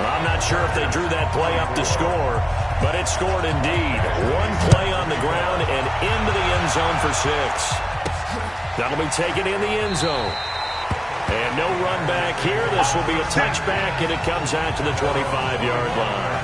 I'm not sure if they drew that play up to score, but it scored indeed. One play on the ground and into the end zone for 6. That'll be taken in the end zone. And no run back here. This will be a touchback, and it comes out to the 25-yard line.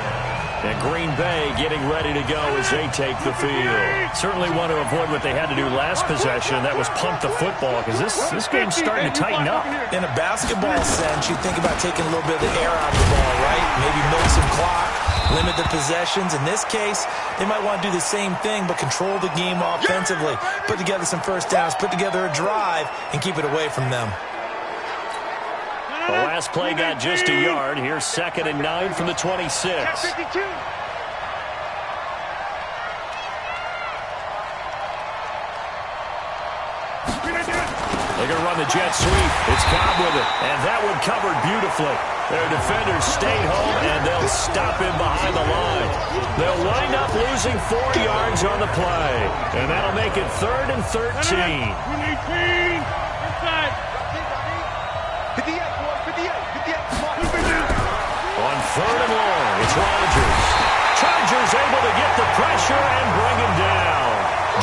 And Green Bay getting ready to go as they take the field. Certainly want to avoid what they had to do last possession. That was pump the football, because this game's starting to tighten up. In a basketball sense, you think about taking a little bit of the air out of the ball, right? Maybe milk some clock, limit the possessions. In this case, they might want to do the same thing, but control the game offensively. Put together some first downs, put together a drive, and keep it away from them. The last play got just a yard. Here's 2nd and 9 from the 26. They're going to run the jet sweep. It's Cobb with it, and that one covered beautifully. Their defenders stayed home, and they'll stop him behind the line. They'll wind up losing 4 yards on the play, and that'll make it 3rd and 13. On 3rd and long, it's Rodgers. Chargers able to get the pressure and bring him down.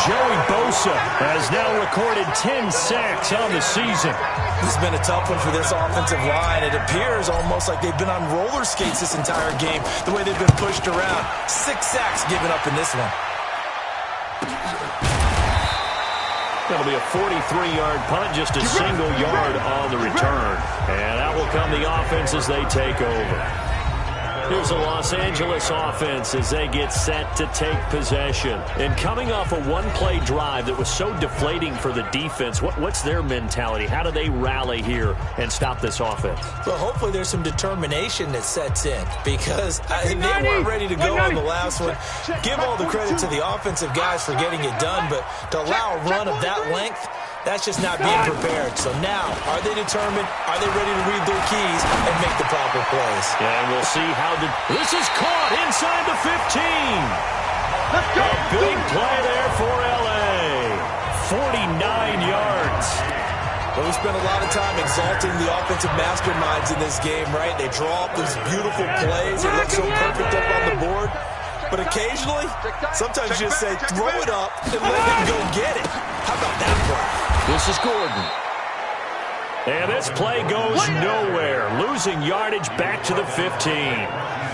Joey Bosa has now recorded 10 sacks on the season. This has been a tough one for this offensive line. It appears almost like they've been on roller skates this entire game, the way they've been pushed around. 6 sacks given up in this one. That'll be a 43-yard punt, just a single yard on the return. And out will come the offense as they take over. Here's the Los Angeles offense as they get set to take possession. And coming off a one-play drive that was so deflating for the defense, what's their mentality? How do they rally here and stop this offense? Well, hopefully there's some determination that sets in, because they weren't ready to go on the last one. Give all the credit to the offensive guys for getting it done, but to allow a run of that length, that's just not being prepared. So now, are they determined? Are they ready to read their keys and make the proper plays? Yeah, and we'll see how this is caught inside the 15. A big play there for L.A. 49 yards. Well, we spent a lot of time exalting the offensive masterminds in this game, right? They draw up these beautiful plays. They look so perfect up on the board. But occasionally, sometimes you just say, throw it up and let him go get it. How about that play? This is Gordon. And this play goes nowhere. Losing yardage back to the 15.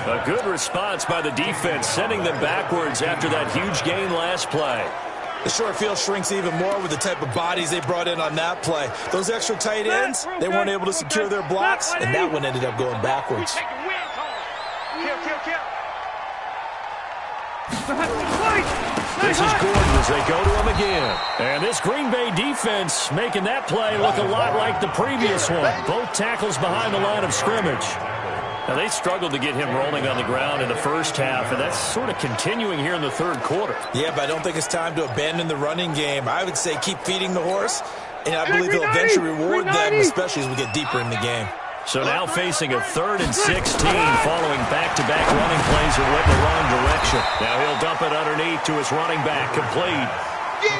A good response by the defense, sending them backwards after that huge gain last play. The short field shrinks even more with the type of bodies they brought in on that play. Those extra tight ends, they weren't able to secure their blocks, and that one ended up going backwards. This is Gordon as they go to him again. And this Green Bay defense making that play look a lot like the previous one. Both tackles behind the line of scrimmage. Now, they struggled to get him rolling on the ground in the first half, and that's sort of continuing here in the third quarter. Yeah, but I don't think it's time to abandon the running game. I would say keep feeding the horse, and I believe they'll eventually reward them, especially as we get deeper in the game. So now facing a 3rd and 16 following back-to-back running plays that went in the wrong direction. Now he'll dump it underneath to his running back, complete.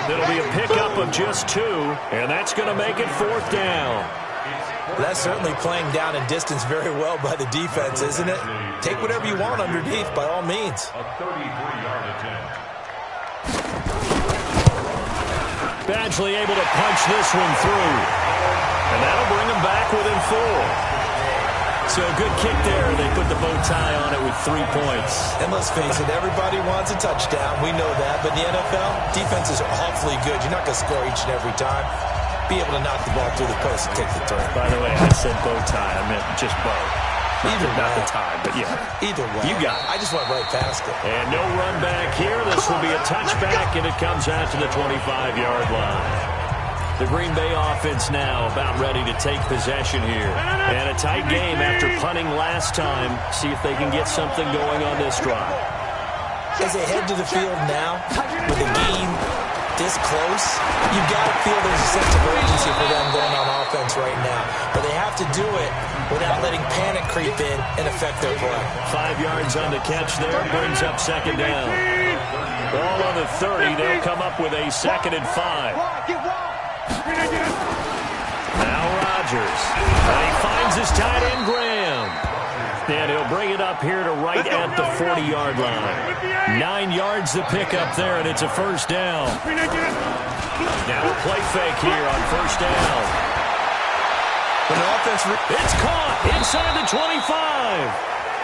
It'll be a pickup of just 2, and that's going to make it 4th down. That's certainly playing down in distance very well by the defense, isn't it? Take whatever you want underneath, by all means. A 33-yard attempt. Badgley able to punch this one through. And that'll bring him back within 4. So a good kick there. They put the bow tie on it with 3 points. And let's face it, everybody wants a touchdown. We know that. But in the NFL, defense is awfully good. You're not going to score each and every time. be able to knock the ball through the post and take the throw. By the way, I said bow tie. I meant just bow. Not the tie, but yeah. Either way. You got it. I just went right past it. And no run back here. This will be a touchback, and it comes out to the 25-yard line. The Green Bay offense now about ready to take possession here. And a tight game after punting last time. See if they can get something going on this drive. As they head to the field now, with the game this close, you've got to feel there's a sense of urgency for them going on offense right now. But they have to do it without letting panic creep in and affect their play. 5 yards on the catch there, brings up second down. Ball on the 30, they'll come up with a 2nd and 5. Now Rodgers, and he finds his tight end Graham. And he'll bring it up here to right at the 40-yard line. 9 yards to pick up there, and it's a first down. Now a play fake here on first down. It's caught inside the 25.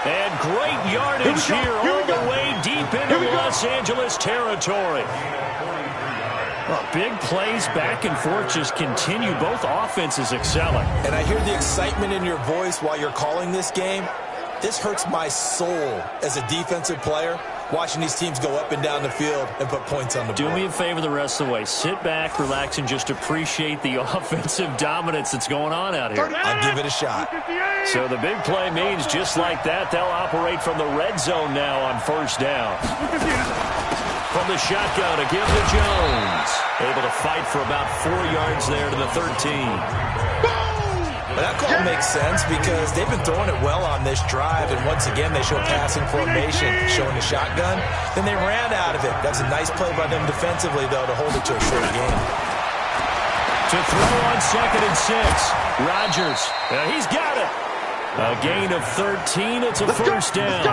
And great yardage here all the way deep into Los Angeles territory. Well, big plays back and forth just continue. Both offenses excelling. And I hear the excitement in your voice while you're calling this game. This hurts my soul as a defensive player, watching these teams go up and down the field and put points on the board. Do me a favor the rest of the way. Sit back, relax, and just appreciate the offensive dominance that's going on out here. I'll give it a shot. So the big play means just like that, they'll operate from the red zone now on first down. From the shotgun, a give to Jones. Able to fight for about 4 yards there to the 13. Well, that call makes sense because they've been throwing it well on this drive, and once again they show passing formation, showing the shotgun. Then they ran out of it. That's a nice play by them defensively, though, to hold it to a short game. To throw on 2nd and 6. Rodgers, he's got it. A gain of 13. It's a first down.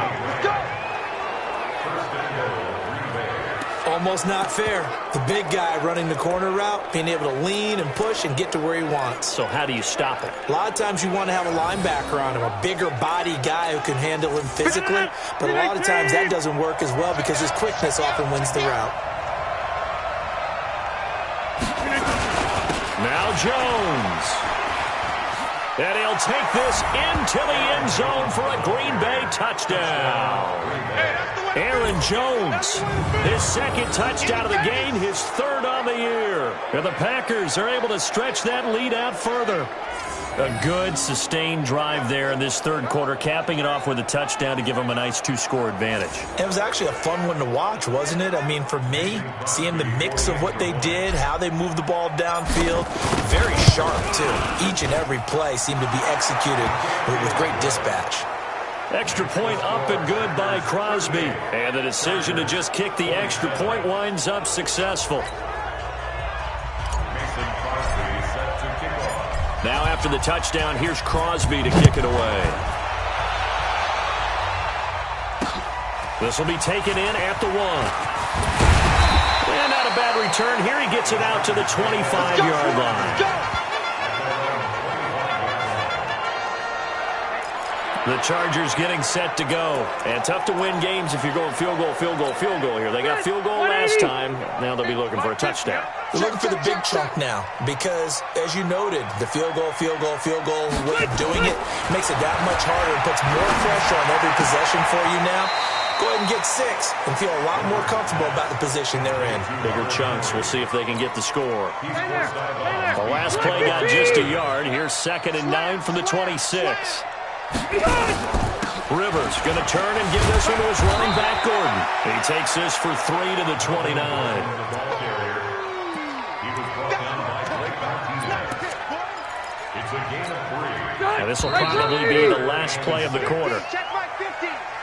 Almost not fair. The big guy running the corner route, being able to lean and push and get to where he wants. So how do you stop it? A lot of times you want to have a linebacker on him, a bigger body guy who can handle him physically, but a lot of times that doesn't work as well because his quickness often wins the route. Now Jones. And he'll take this into the end zone for a Green Bay touchdown. Aaron Jones, his 2nd touchdown of the game, his 3rd on the year. And the Packers are able to stretch that lead out further. A good, sustained drive there in this 3rd quarter, capping it off with a touchdown to give them a nice 2-score advantage. It was actually a fun one to watch, wasn't it? I mean, for me, seeing the mix of what they did, how they moved the ball downfield, very sharp, too. Each and every play seemed to be executed with great dispatch. Extra point up and good by Crosby. And the decision to just kick the extra point winds up successful. Now after the touchdown, here's Crosby to kick it away. This will be taken in at the 1. And not a bad return. Here he gets it out to the 25-yard line. The Chargers getting set to go. And tough to win games if you're going field goal, field goal, field goal here. They got field goal last time. Now they'll be looking for a touchdown. They're looking for the big chunk now because, as you noted, the field goal, way of doing it makes it that much harder and puts more pressure on every possession for you now. Go ahead and get 6 and feel a lot more comfortable about the position they're in. Bigger chunks. We'll see if they can get the score. The last play got just a yard. Here's 2nd and 9 from the 26. Rivers going to turn and give this one to his running back, Gordon. He takes this for 3 to the 29. And this will probably be the last play of the quarter.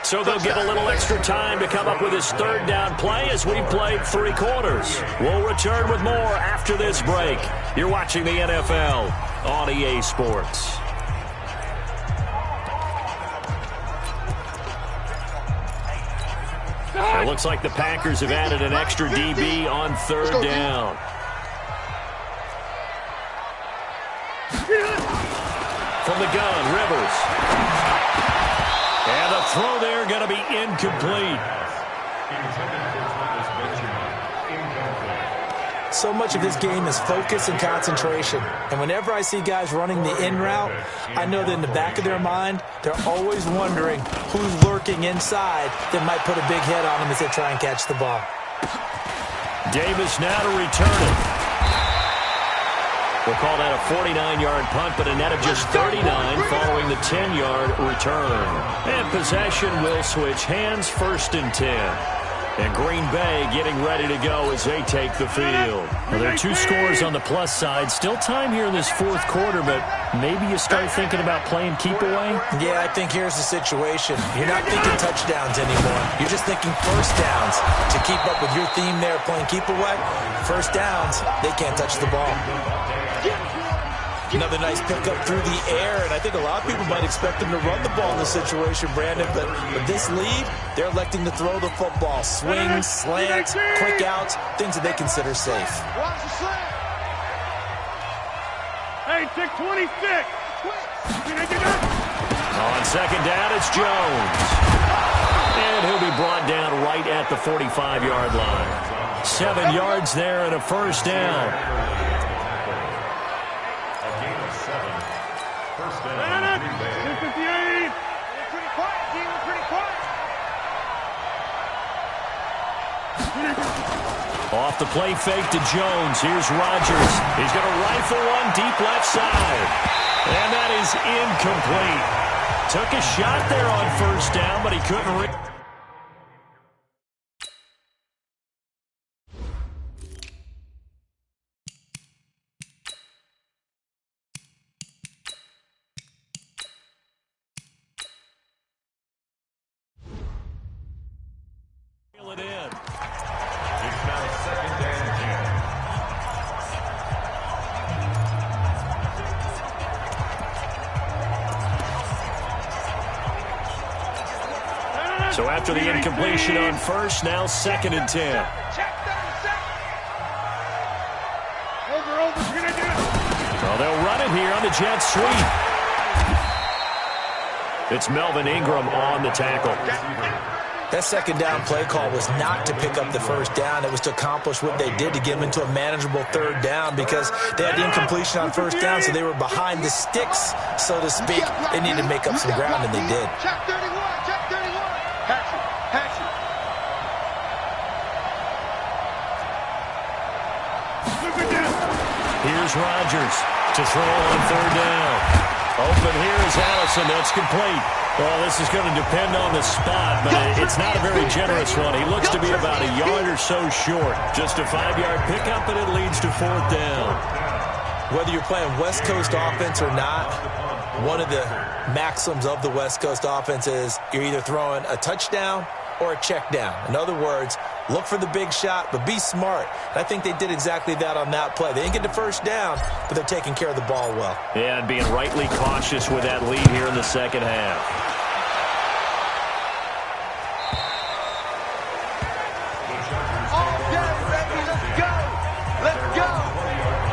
So they'll get a little extra time to come up with his 3rd down play as we've played 3 quarters. We'll return with more after this break. You're watching the NFL on EA Sports. It looks like the Packers have added an extra DB on 3rd down. From the gun, Rivers. And the throw there going to be incomplete. So much of this game is focus and concentration. And whenever I see guys running the in route, I know that in the back of their mind, they're always wondering who's lurking inside that might put a big hit on them as they try and catch the ball. Davis now to return it. We'll call that a 49-yard punt, but a net of just 39 following the 10-yard return. And possession will switch hands, 1st and 10. And Green Bay getting ready to go as they take the field. Well, there are 2 scores on the plus side. Still time here in this 4th quarter, but maybe you start thinking about playing keep away? Yeah, I think here's the situation. You're not thinking touchdowns anymore. You're just thinking first downs. To keep up with your theme there, playing keep away, first downs, they can't touch the ball. Another nice pickup through the air, and I think a lot of people might expect them to run the ball in this situation, Brandon, but with this lead, they're electing to throw the football. Swings, slants, quick outs, things that they consider safe. Hey, 626. On 2nd down, it's Jones. And he'll be brought down right at the 45-yard line. 7 yards there and a first down. Off the play fake to Jones. Here's Rodgers. He's going to rifle one deep left side. And that is incomplete. Took a shot there on 1st down, but he couldn't reach. So after the incompletion on 1st, now 2nd and 10. Well, they'll run it here on the jet sweep. It's Melvin Ingram on the tackle. That 2nd down play call was not to pick up the first down. It was to accomplish what they did to get them into a manageable 3rd down because they had the incompletion on 1st down, so they were behind the sticks, so to speak. They needed to make up some ground, and they did. Here's Rodgers to throw on 3rd down. Open here is Allison. That's complete. Well, this is going to depend on the spot, but it's not a very generous one. He looks to be about a yard or so short. Just a 5-yard pickup, and it leads to 4th down. Whether you're playing West Coast offense or not, one of the maxims of the West Coast offense is you're either throwing a touchdown or a check down. In other words, look for the big shot, but be smart. And I think they did exactly that on that play. They didn't get the first down, but they're taking care of the ball well. Yeah, and being rightly cautious with that lead here in the 2nd half.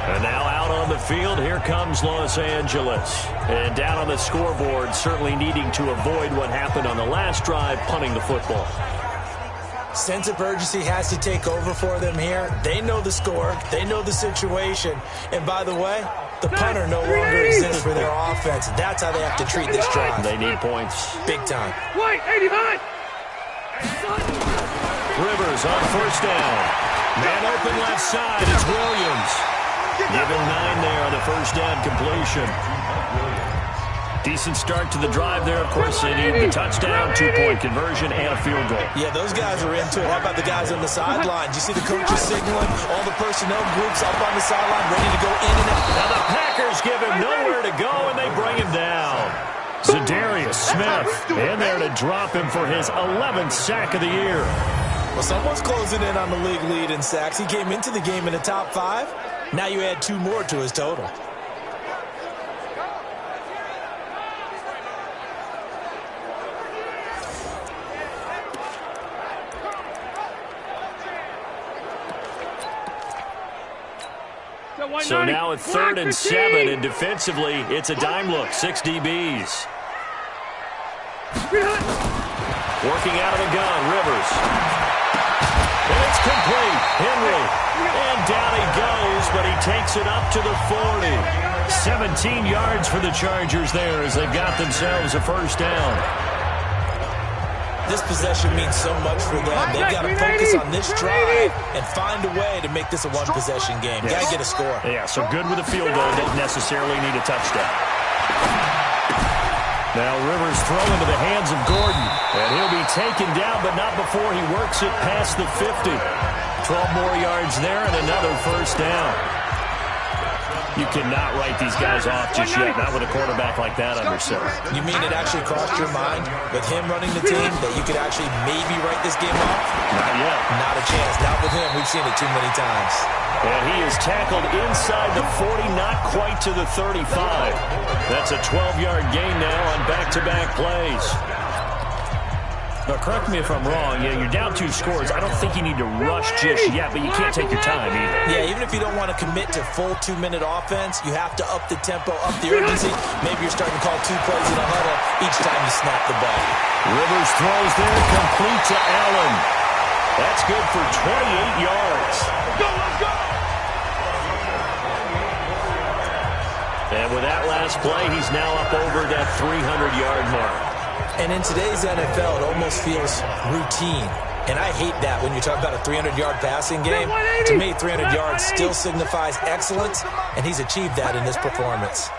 And now out on the field, here comes Los Angeles. And down on the scoreboard, certainly needing to avoid what happened on the last drive, punting the football. Sense of urgency has to take over for them here. They know the score. They know the situation. And by the way, the punter no longer exists for their offense. That's how they have to treat this drive. They need points. Big time. Wait, 89! Rivers on 1st down. Man open left side. It's Williams. Give him 9 there on the 1st down completion. Decent start to the drive there. Of course, they need the touchdown, 2-point conversion, and a field goal. Yeah, those guys are into it. How about the guys on the sideline? Do you see the coaches signaling? All the personnel groups up on the sideline ready to go in and out. Now the Packers give him nowhere to go, and they bring him down. Zadarius Smith in there to drop him for his 11th sack of the year. Well, someone's closing in on the league lead in sacks. He came into the game in the top 5. Now you add 2 more to his total. So now at 3rd and 7, and defensively, it's a dime look, 6 DBs. Working out of the gun, Rivers. And it's complete. Henry And down he goes, but he takes it up to the 40. 17 yards for the Chargers there as they've got themselves a first down. This possession means so much for them. They've got to focus on this drive and find a way to make this a one-possession game. Yes. Got to get a score. Yeah, so good with a field goal. Don't necessarily need a touchdown. Now Rivers throw into the hands of Gordon. And he'll be taken down, but not before he works it past the 50. 12 more yards there and another first down. You cannot write these guys off just yet, not with a quarterback like that under center. You mean it actually crossed your mind with him running the team that you could actually maybe write this game off? Not yet. Not a chance. Not with him. We've seen it too many times. And he is tackled inside the 40, not quite to the 35. That's a 12-yard gain now on back-to-back plays. Now, correct me if I'm wrong. Yeah, you're down 2 scores. I don't think you need to rush just yet, but you can't take your time either. Yeah, even if you don't want to commit to full 2-minute offense, you have to up the tempo, up the urgency. Maybe you're starting to call 2 plays in a huddle each time you snap the ball. Rivers throws there, complete to Allen. That's good for 28 yards. Let's go! And with that last play, he's now up over that 300-yard mark. And in today's NFL, it almost feels routine. And I hate that when you talk about a 300-yard passing game. To me, 300 yards still signifies excellence, and he's achieved that in this performance.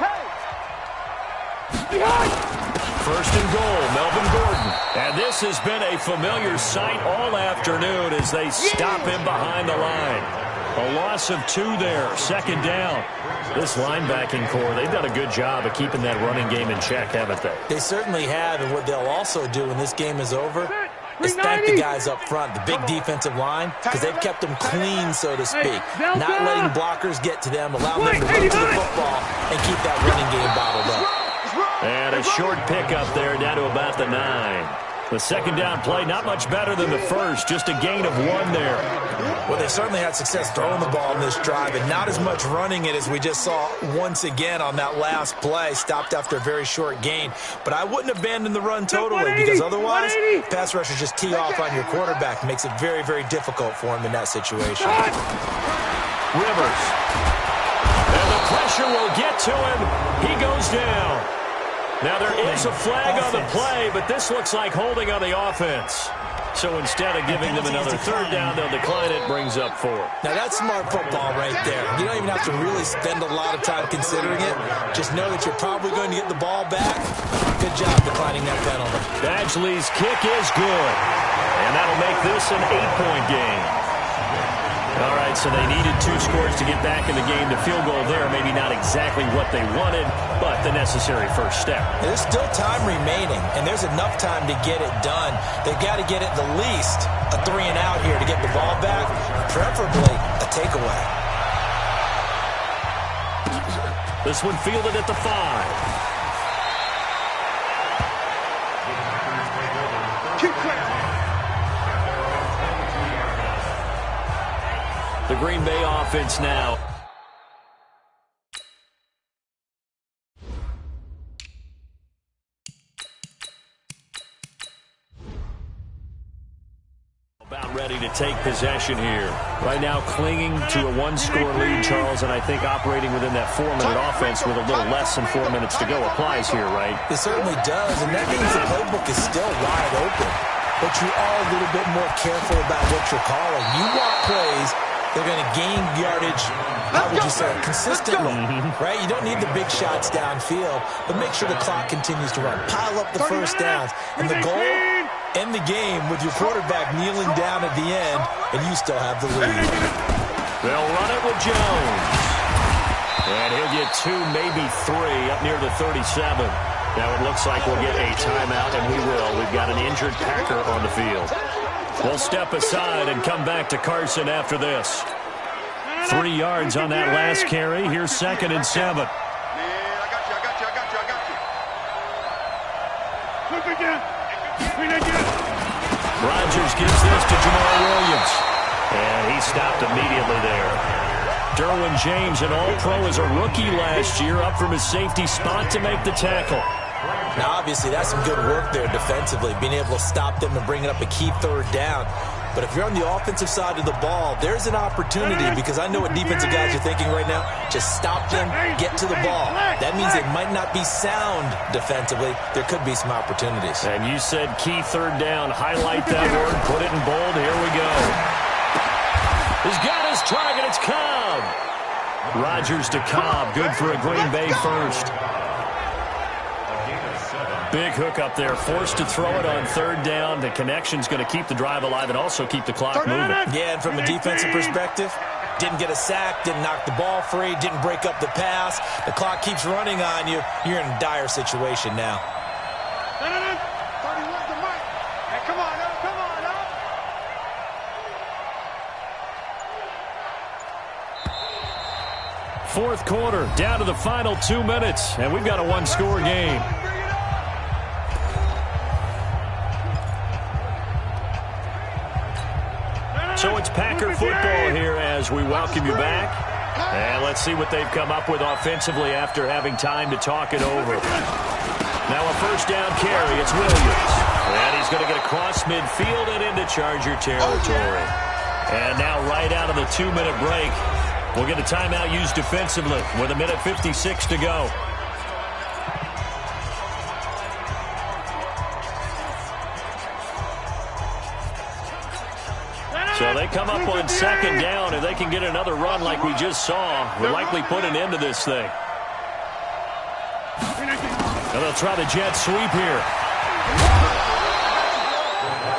First and goal, Melvin Gordon. And this has been a familiar sight all afternoon as they stop him behind the line. A loss of 2 there, second down. This linebacking core, they've done a good job of keeping that running game in check, haven't they? They certainly have, and what they'll also do when this game is over is thank the guys up front, the big defensive line, because they've kept them clean, so to speak. Not letting blockers get to them, allowing them to run to the football and keep that running game bottled up. And a short pickup there down to about the 9. The second down play, not much better than the first, just a gain of 1 there. Well, they certainly had success throwing the ball in this drive, and not as much running it as we just saw once again on that last play. Stopped after a very short gain. But I wouldn't abandon the run totally, because otherwise, pass rushers just tee off on your quarterback. Makes it very, very difficult for him in that situation. Rivers. And the pressure will get to him. He goes down. Now, there is a flag on the play, but this looks like holding on the offense. So instead of giving them another third down, they'll decline it, brings up 4. Now, that's smart football right there. You don't even have to really spend a lot of time considering it. Just know that you're probably going to get the ball back. Good job declining that penalty. Badgley's kick is good. And that'll make this an 8-point game. All right, so they needed 2 scores to get back in the game. The field goal there, maybe not exactly what they wanted, but the necessary first step. There's still time remaining, and there's enough time to get it done. They've got to get it the least a 3-and-out here to get the ball back, preferably a takeaway. This one fielded at the 5. The Green Bay offense now. About ready to take possession here. Right now clinging to a 1-score lead, Charles, and I think operating within that 4-minute offense with a little less than 4 minutes to go applies here, right? It certainly does, and that means the playbook is still wide open. But you are a little bit more careful about what you're calling. You want plays. They're going to gain yardage, how would you say, consistently, right? You don't need the big shots downfield, but make sure the clock continues to run. Pile up the first downs. And the goal, end the game with your quarterback kneeling down at the end, and you still have the lead. They'll run it with Jones. And he'll get 2, maybe 3, up near the 37. Now it looks like we'll get a timeout, and we will. We've got an injured Packer on the field. We'll step aside and come back to Carson after this. 3 yards on that last carry. Here's 2nd and 7. Man, I got you. Rodgers gives this to Jamal Williams. And he stopped immediately there. Derwin James, an All-Pro as a rookie last year, up from his safety spot to make the tackle. Now, obviously, that's some good work there defensively, being able to stop them and bring it up a key 3rd down. But if you're on the offensive side of the ball, there's an opportunity, because I know what defensive guys are thinking right now. Just stop them, get to the ball. That means they might not be sound defensively. There could be some opportunities. And you said key third down. Highlight that word. Put it in bold. Here we go. He's got his target. It's Cobb. Rodgers to Cobb. Good for a Green Bay first. Big hook up there. Forced to throw it on third down. The connection's going to keep the drive alive and also keep the clock moving. Yeah, and from a defensive perspective, didn't get a sack, didn't knock the ball free, didn't break up the pass. The clock keeps running on you. You're in a dire situation now. Hey, come on up, come on up. Fourth quarter, down to the final 2 minutes, and we've got a one-score game. So it's Packer football here as we welcome you back. And let's see what they've come up with offensively after having time to talk it over. Now a first down carry. It's Williams. And he's going to get across midfield and into Charger territory. And now right out of the 2-minute break, we'll get a timeout used defensively with 1:56 to go. So they come up on second down. If they can get another run like we just saw, we'll likely put an end to this thing. And they'll try the jet sweep here.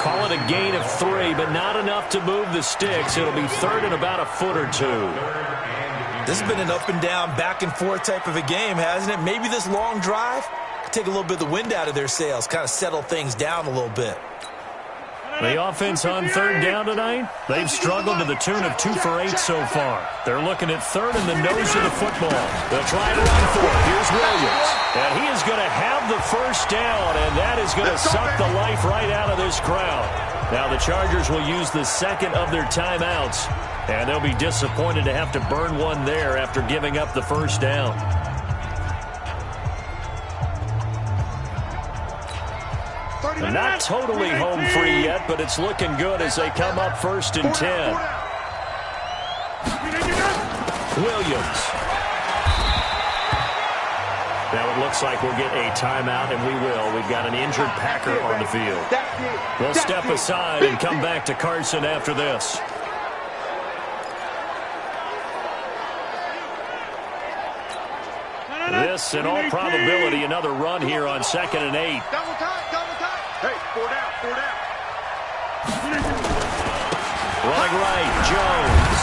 Call it a gain of 3, but not enough to move the sticks. It'll be third and about a foot or two. This has been an up and down, back and forth type of a game, hasn't it? Maybe this long drive could take a little bit of the wind out of their sails, kind of settle things down a little bit. The offense on third down tonight, they've struggled to the tune of 2 for 8 so far. They're looking at third in the nose of the football. They'll try to run for it. Here's Williams. And he is going to have the first down, and that is going to suck the life right out of this crowd. Now the Chargers will use the second of their timeouts, and they'll be disappointed to have to burn one there after giving up the first down. Not totally home free yet, but it's looking good as they come up first and 10. Williams. Now it looks like we'll get a timeout, and we will. We've got an injured Packer on the field. We'll step aside and come back to Carson after this. This, in all probability, another run here on 2nd and 8. Double time, double time. Hey, 4 down, 4 down. Running right, Jones.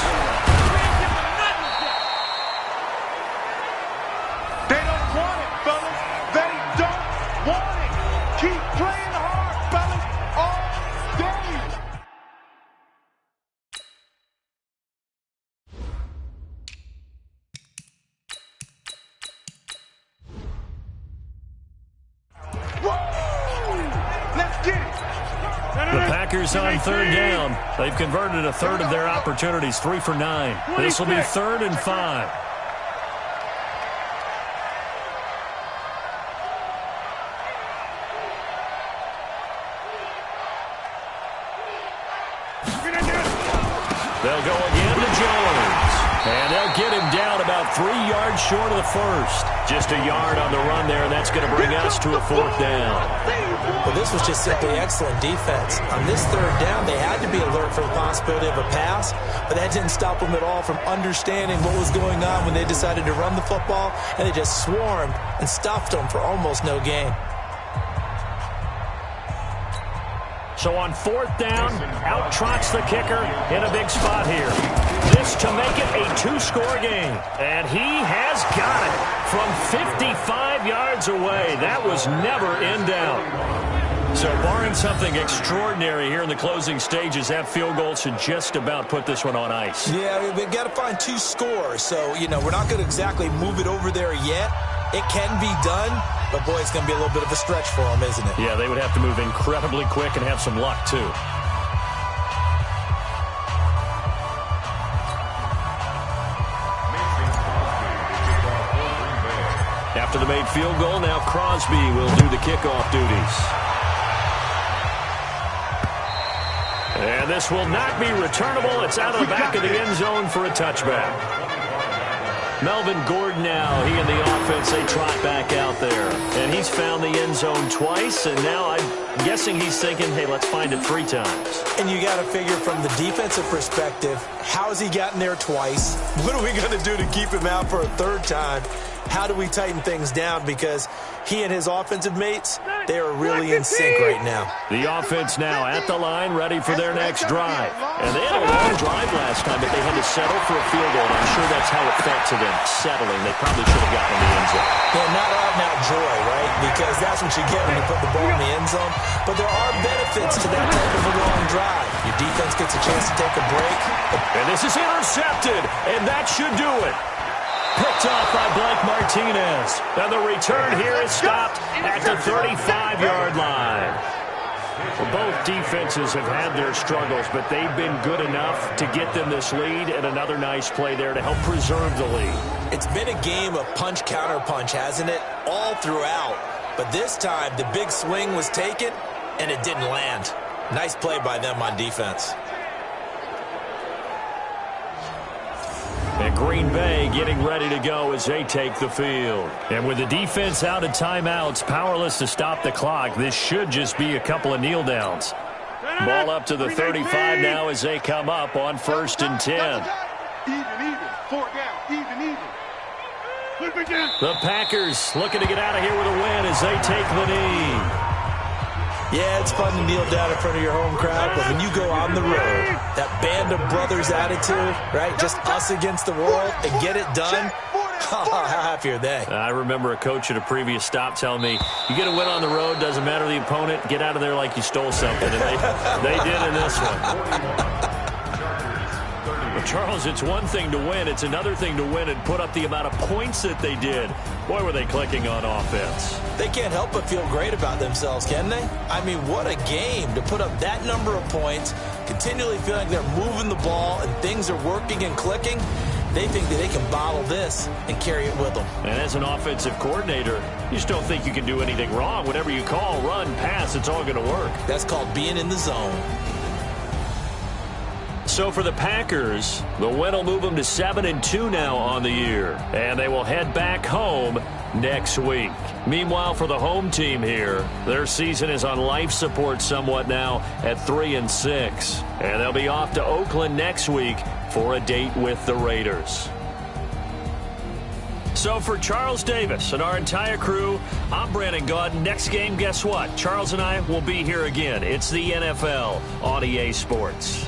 They don't want it, fellas. They don't want it. Keep playing hard, fellas, all day. The Packers on third down. They've converted a third of their opportunities, 3 for 9. This will be 3rd and 5. They'll go again to Jones. And they'll get him down about 3 yards short of the first. Just a yard on the run there, and that's going to bring us to a 4th down. Well, this was just simply excellent defense. On this third down, they had to be alert for the possibility of a pass, but that didn't stop them at all from understanding what was going on when they decided to run the football, and they just swarmed and stuffed them for almost no gain. So on 4th down, out trots the kicker in a big spot here. This to make it a 2-score game. And he has got it from 55 yards away. That was never in doubt. So barring something extraordinary here in the closing stages, that field goal should just about put this one on ice. Yeah, we've got to find 2 scores. So, we're not going to exactly move it over there yet. It can be done, but boy, it's going to be a little bit of a stretch for them, isn't it? Yeah, they would have to move incredibly quick and have some luck, too. After the made field goal, now Crosby will do the kickoff duties. And this will not be returnable. It's out of the back of the end zone for a touchback. Melvin Gordon now, he and the offense, they trot back out there. And he's found the end zone twice, and now I'm guessing he's thinking, hey, let's find it 3 times. And you got to figure from the defensive perspective, how has he gotten there twice? What are we going to do to keep him out for a 3rd time? How do we tighten things down? Because he and his offensive mates, they are really in sync right now. The offense now at the line, ready for their next drive. And they had a long drive last time, but they had to settle for a field goal. I'm sure that's how it felt to them, settling. They probably should have gotten in the end zone. Yeah, not out-and-out joy, right? Because that's what you get when you put the ball in the end zone. But there are benefits to that type of a long drive. Your defense gets a chance to take a break. And this is intercepted, and that should do it. Picked off by Blake Martinez. And the return here is stopped at the 35-yard line. Well, both defenses have had their struggles, but they've been good enough to get them this lead, and another nice play there to help preserve the lead. It's been a game of punch-counter-punch, hasn't it? All throughout. But this time, the big swing was taken, and it didn't land. Nice play by them on defense. And Green Bay getting ready to go as they take the field. And with the defense out of timeouts, powerless to stop the clock, this should just be a couple of kneel downs. Ball up to the 35 now as they come up on 1st and 10. Even. 4 down. Even. The Packers looking to get out of here with a win as they take the knee. Yeah, it's fun to kneel down in front of your home crowd, but when you go on the road, that band of brothers attitude, right, just us against the world and get it done, how happy are they? I remember a coach at a previous stop telling me, you get a win on the road, doesn't matter the opponent, get out of there like you stole something, and they did in this one. Well, Charles, it's one thing to win. It's another thing to win and put up the amount of points that they did. Boy, were they clicking on offense. They can't help but feel great about themselves, can they? I mean, what a game to put up that number of points, continually feeling they're moving the ball and things are working and clicking. They think that they can bottle this and carry it with them. And as an offensive coordinator, you just don't think you can do anything wrong. Whatever you call, run, pass, it's all going to work. That's called being in the zone. So for the Packers, the win will move them to 7-2 now on the year. And they will head back home next week. Meanwhile, for the home team here, their season is on life support somewhat now at 3-6. And they'll be off to Oakland next week for a date with the Raiders. So for Charles Davis and our entire crew, I'm Brandon Gaudin. Next game, guess what? Charles and I will be here again. It's the NFL on EA Sports.